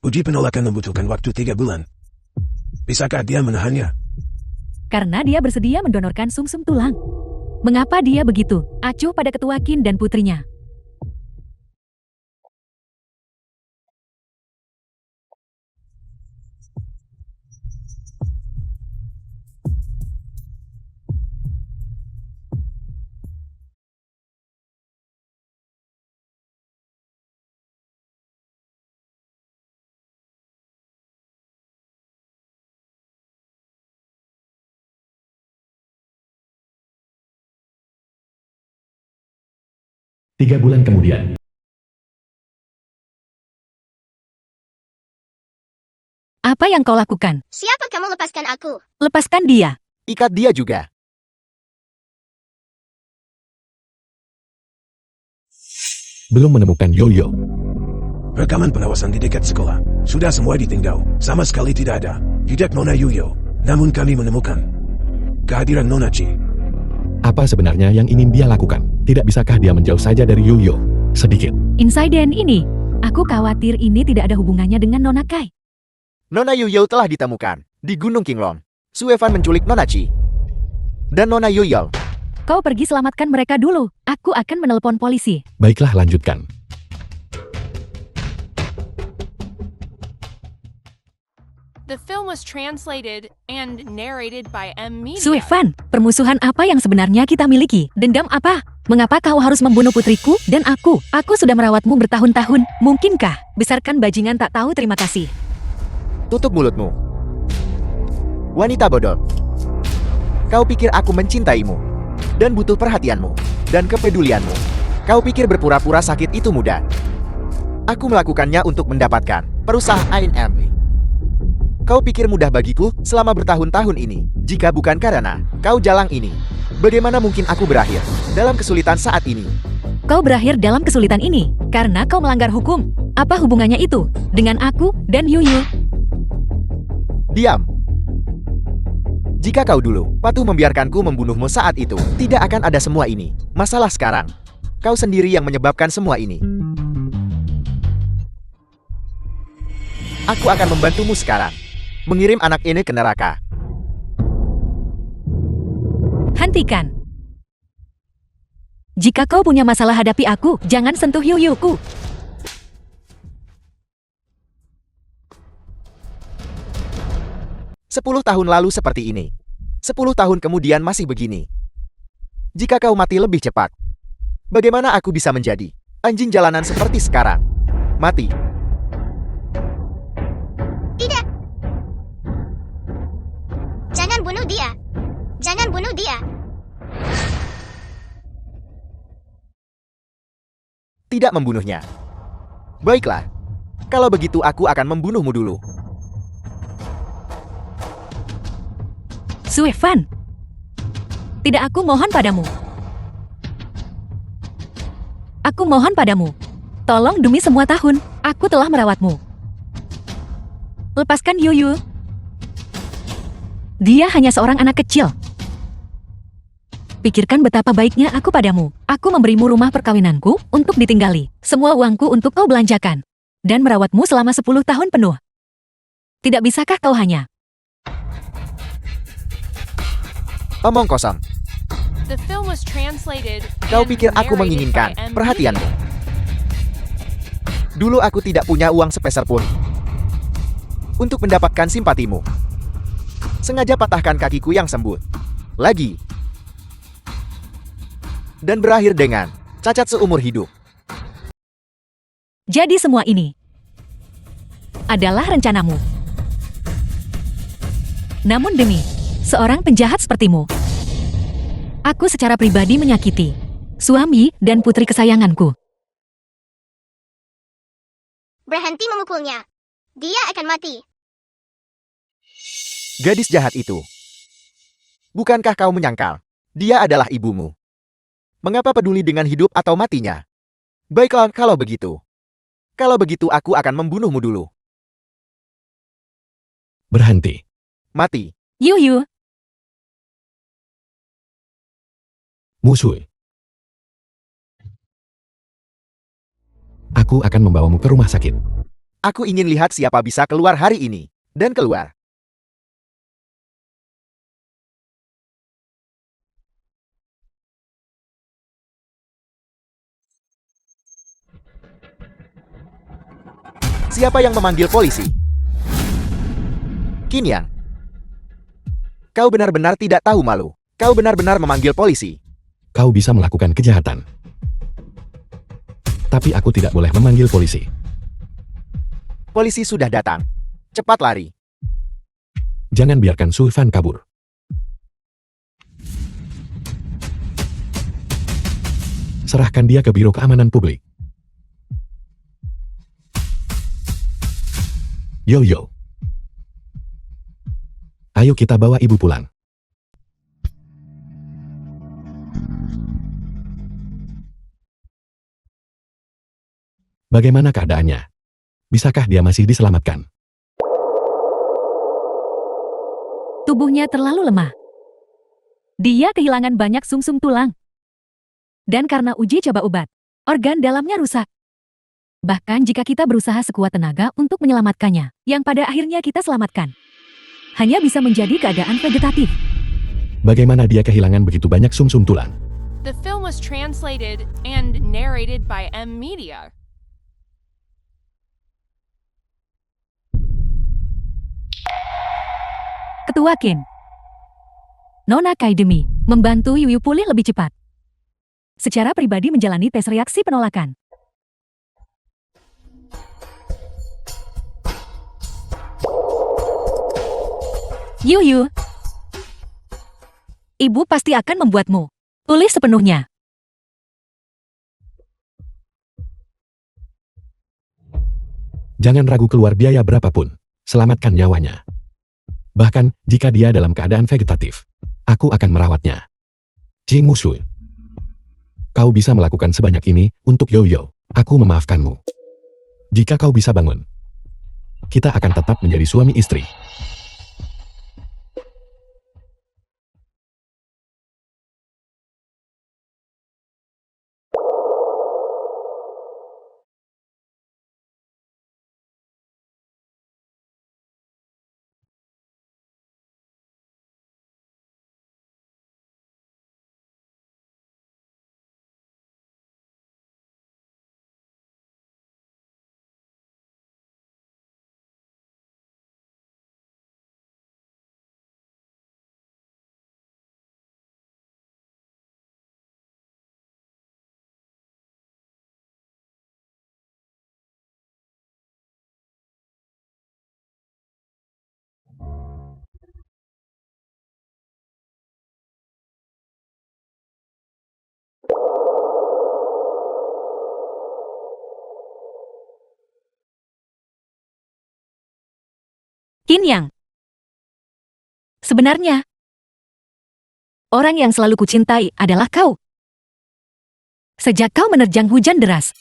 Uji penolakan membutuhkan waktu 3 bulan. Bisakah dia menahannya? Karena dia bersedia mendonorkan sumsum tulang. Mengapa dia begitu acuh pada ketua Qin dan putrinya? Tiga bulan kemudian, Apa yang kau lakukan? Siapa kamu lepaskan aku? Lepaskan dia. Ikat dia juga. belum menemukan Yoyo. Rekaman pengawasan di dekat sekolah. Sudah semua ditinjau. Sama sekali tidak ada jejak Nona Yuyo. Namun kami menemukan kehadiran Nona Ci. Apa sebenarnya yang ingin dia lakukan? Tidak bisakah dia menjauh saja dari Yoyo? Sedikit. Insiden ini, aku khawatir ini tidak ada hubungannya dengan Nona Kai. Nona Yuyo telah ditemukan di Gunung Qinglong. Su Evan menculik Nona Ci dan Nona Yuyo. Kau pergi selamatkan mereka dulu. Aku akan menelepon polisi. Baiklah, lanjutkan. The film was translated and narrated by M Media. Su Evan, permusuhan apa yang sebenarnya kita miliki? Dendam apa? Mengapa kau harus membunuh putriku dan aku? Aku sudah merawatmu bertahun-tahun. Mungkinkah besarkan bajingan tak tahu terima kasih? Tutup mulutmu. Wanita bodoh. Kau pikir aku mencintaimu dan butuh perhatianmu dan kepedulianmu. Kau pikir berpura-pura sakit itu mudah. Aku melakukannya untuk mendapatkan perusahaan Emily. Kau pikir mudah bagiku selama bertahun-tahun ini. Jika bukan karena kau jalang ini, bagaimana mungkin aku berakhir dalam kesulitan saat ini? Kau berakhir dalam kesulitan ini karena kau melanggar hukum. Apa hubungannya itu dengan aku dan Yuyu? Diam. Jika kau dulu patuh membiarkanku membunuhmu saat itu, tidak akan ada semua ini. Masalah sekarang, kau sendiri yang menyebabkan semua ini. Aku akan membantumu sekarang. Mengirim anak ini ke neraka. Hentikan. Jika kau punya masalah hadapi aku, jangan sentuh Yuyuku. Sepuluh tahun lalu seperti ini. 10 tahun kemudian masih begini. Jika kau mati lebih cepat, bagaimana aku bisa menjadi anjing jalanan seperti sekarang? Mati. Tidak. Jangan bunuh dia. Jangan bunuh dia. Tidak membunuhnya. Baiklah. Kalau begitu aku akan membunuhmu dulu. Suefan. Tidak, aku mohon padamu. Aku mohon padamu. Tolong demi semua tahun, aku telah merawatmu. Lepaskan Yuyu. Dia hanya seorang anak kecil. Pikirkan betapa baiknya aku padamu. Aku memberimu rumah perkawinanku untuk ditinggali. Semua uangku untuk kau belanjakan. Dan merawatmu selama 10 tahun penuh. Tidak bisakah kau hanya Omong kosong. The film was translated Kau and pikir aku narrated menginginkan by M. perhatianmu? Media. Dulu aku tidak punya uang sepeser pun untuk mendapatkan simpatimu. Sengaja patahkan kakiku yang sembuh. Lagi. Dan berakhir dengan cacat seumur hidup. jadi semua ini adalah rencanamu. Namun demi seorang penjahat sepertimu, aku secara pribadi menyakiti suami dan putri kesayanganku. Berhenti memukulnya. Dia akan mati. Gadis jahat itu. Bukankah kau menyangkal? Dia adalah ibumu. Mengapa peduli dengan hidup atau matinya? Baiklah, kalau begitu. Kalau begitu aku akan membunuhmu dulu. Berhenti. Mati. Yuyu, Musuh. Aku akan membawamu ke rumah sakit. Aku ingin lihat siapa bisa keluar hari ini. Dan keluar. Siapa yang memanggil polisi? Kinyang. Kau benar-benar tidak tahu malu. Kau benar-benar memanggil polisi. Kau bisa melakukan kejahatan. Tapi aku tidak boleh memanggil polisi. Polisi sudah datang. Cepat lari. Jangan biarkan Suefan kabur. Serahkan dia ke Biro Keamanan Publik. Yo. Ayo kita bawa ibu pulang. Bagaimana keadaannya? Bisakah dia masih diselamatkan? tubuhnya terlalu lemah. Dia kehilangan banyak sumsum tulang. Dan karena uji coba obat, organ dalamnya rusak. Bahkan jika kita berusaha sekuat tenaga untuk menyelamatkannya, yang pada akhirnya kita selamatkan, hanya bisa menjadi keadaan vegetatif. Bagaimana dia kehilangan begitu banyak sumsum tulang? The film was translated and narrated by M. Media. Ketua Kin, Nona Kaidemi, membantu Yuyu pulih lebih cepat. Secara pribadi menjalani tes reaksi penolakan. Yuyu. Ibu pasti akan membuatmu pulih sepenuhnya. Jangan ragu keluar biaya berapapun. Selamatkan nyawanya. Bahkan, jika dia dalam keadaan vegetatif, aku akan merawatnya. Ji Musu. Kau bisa melakukan sebanyak ini untuk Yo-Yo. Aku memaafkanmu. Jika kau bisa bangun, kita akan tetap menjadi suami istri. Qin Yang. Sebenarnya, orang yang selalu kucintai adalah kau. Sejak kau menerjang hujan deras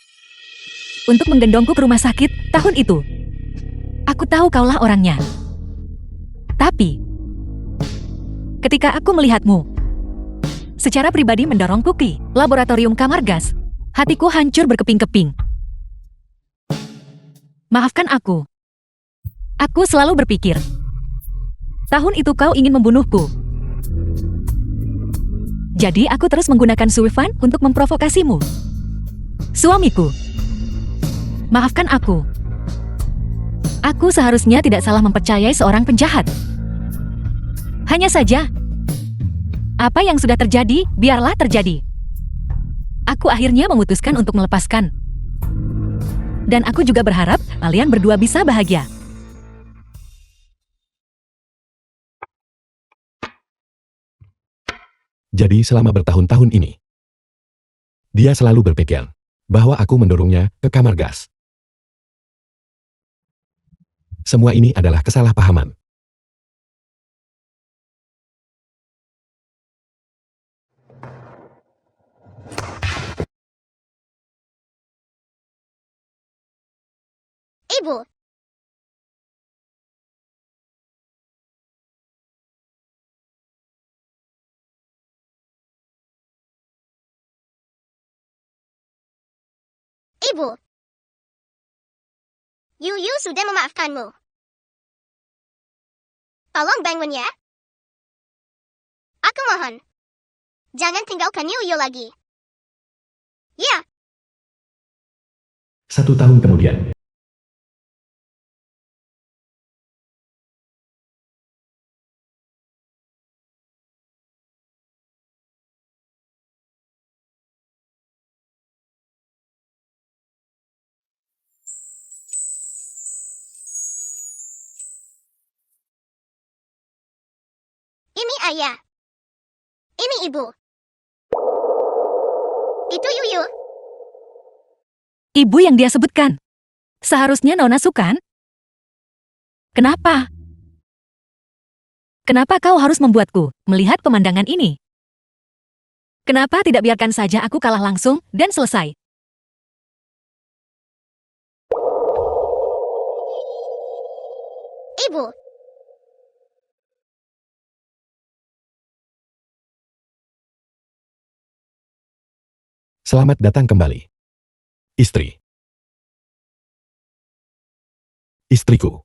untuk menggendongku ke rumah sakit tahun itu, aku tahu kaulah orangnya. Tapi, ketika aku melihatmu secara pribadi mendorongku ke laboratorium kamar gas, hatiku hancur berkeping-keping. Maafkan aku. Aku selalu berpikir, tahun itu kau ingin membunuhku. Jadi aku terus menggunakan Sullivan untuk memprovokasimu. Suamiku, maafkan aku. Aku seharusnya tidak salah mempercayai seorang penjahat. Hanya saja, apa yang sudah terjadi, biarlah terjadi. Aku akhirnya memutuskan untuk melepaskan. Dan aku juga berharap kalian berdua bisa bahagia. Jadi selama bertahun-tahun ini, dia selalu berpikir bahwa aku mendorongnya ke kamar gas. Semua ini adalah kesalahpahaman. Ibu. Ibu. Yuyu sudah memaafkanmu. Tolong bangun ya. Aku mohon. Jangan tinggalkan Yuyu lagi. Ya. 1 tahun kemudian. Ini ayah. Ini ibu. Itu Yuyu. Ibu yang dia sebutkan. Seharusnya Nona Sukan. Kenapa? Kenapa kau harus membuatku melihat pemandangan ini? Kenapa tidak biarkan saja aku kalah langsung dan selesai? Ibu. Selamat datang kembali. Istri. Istriku.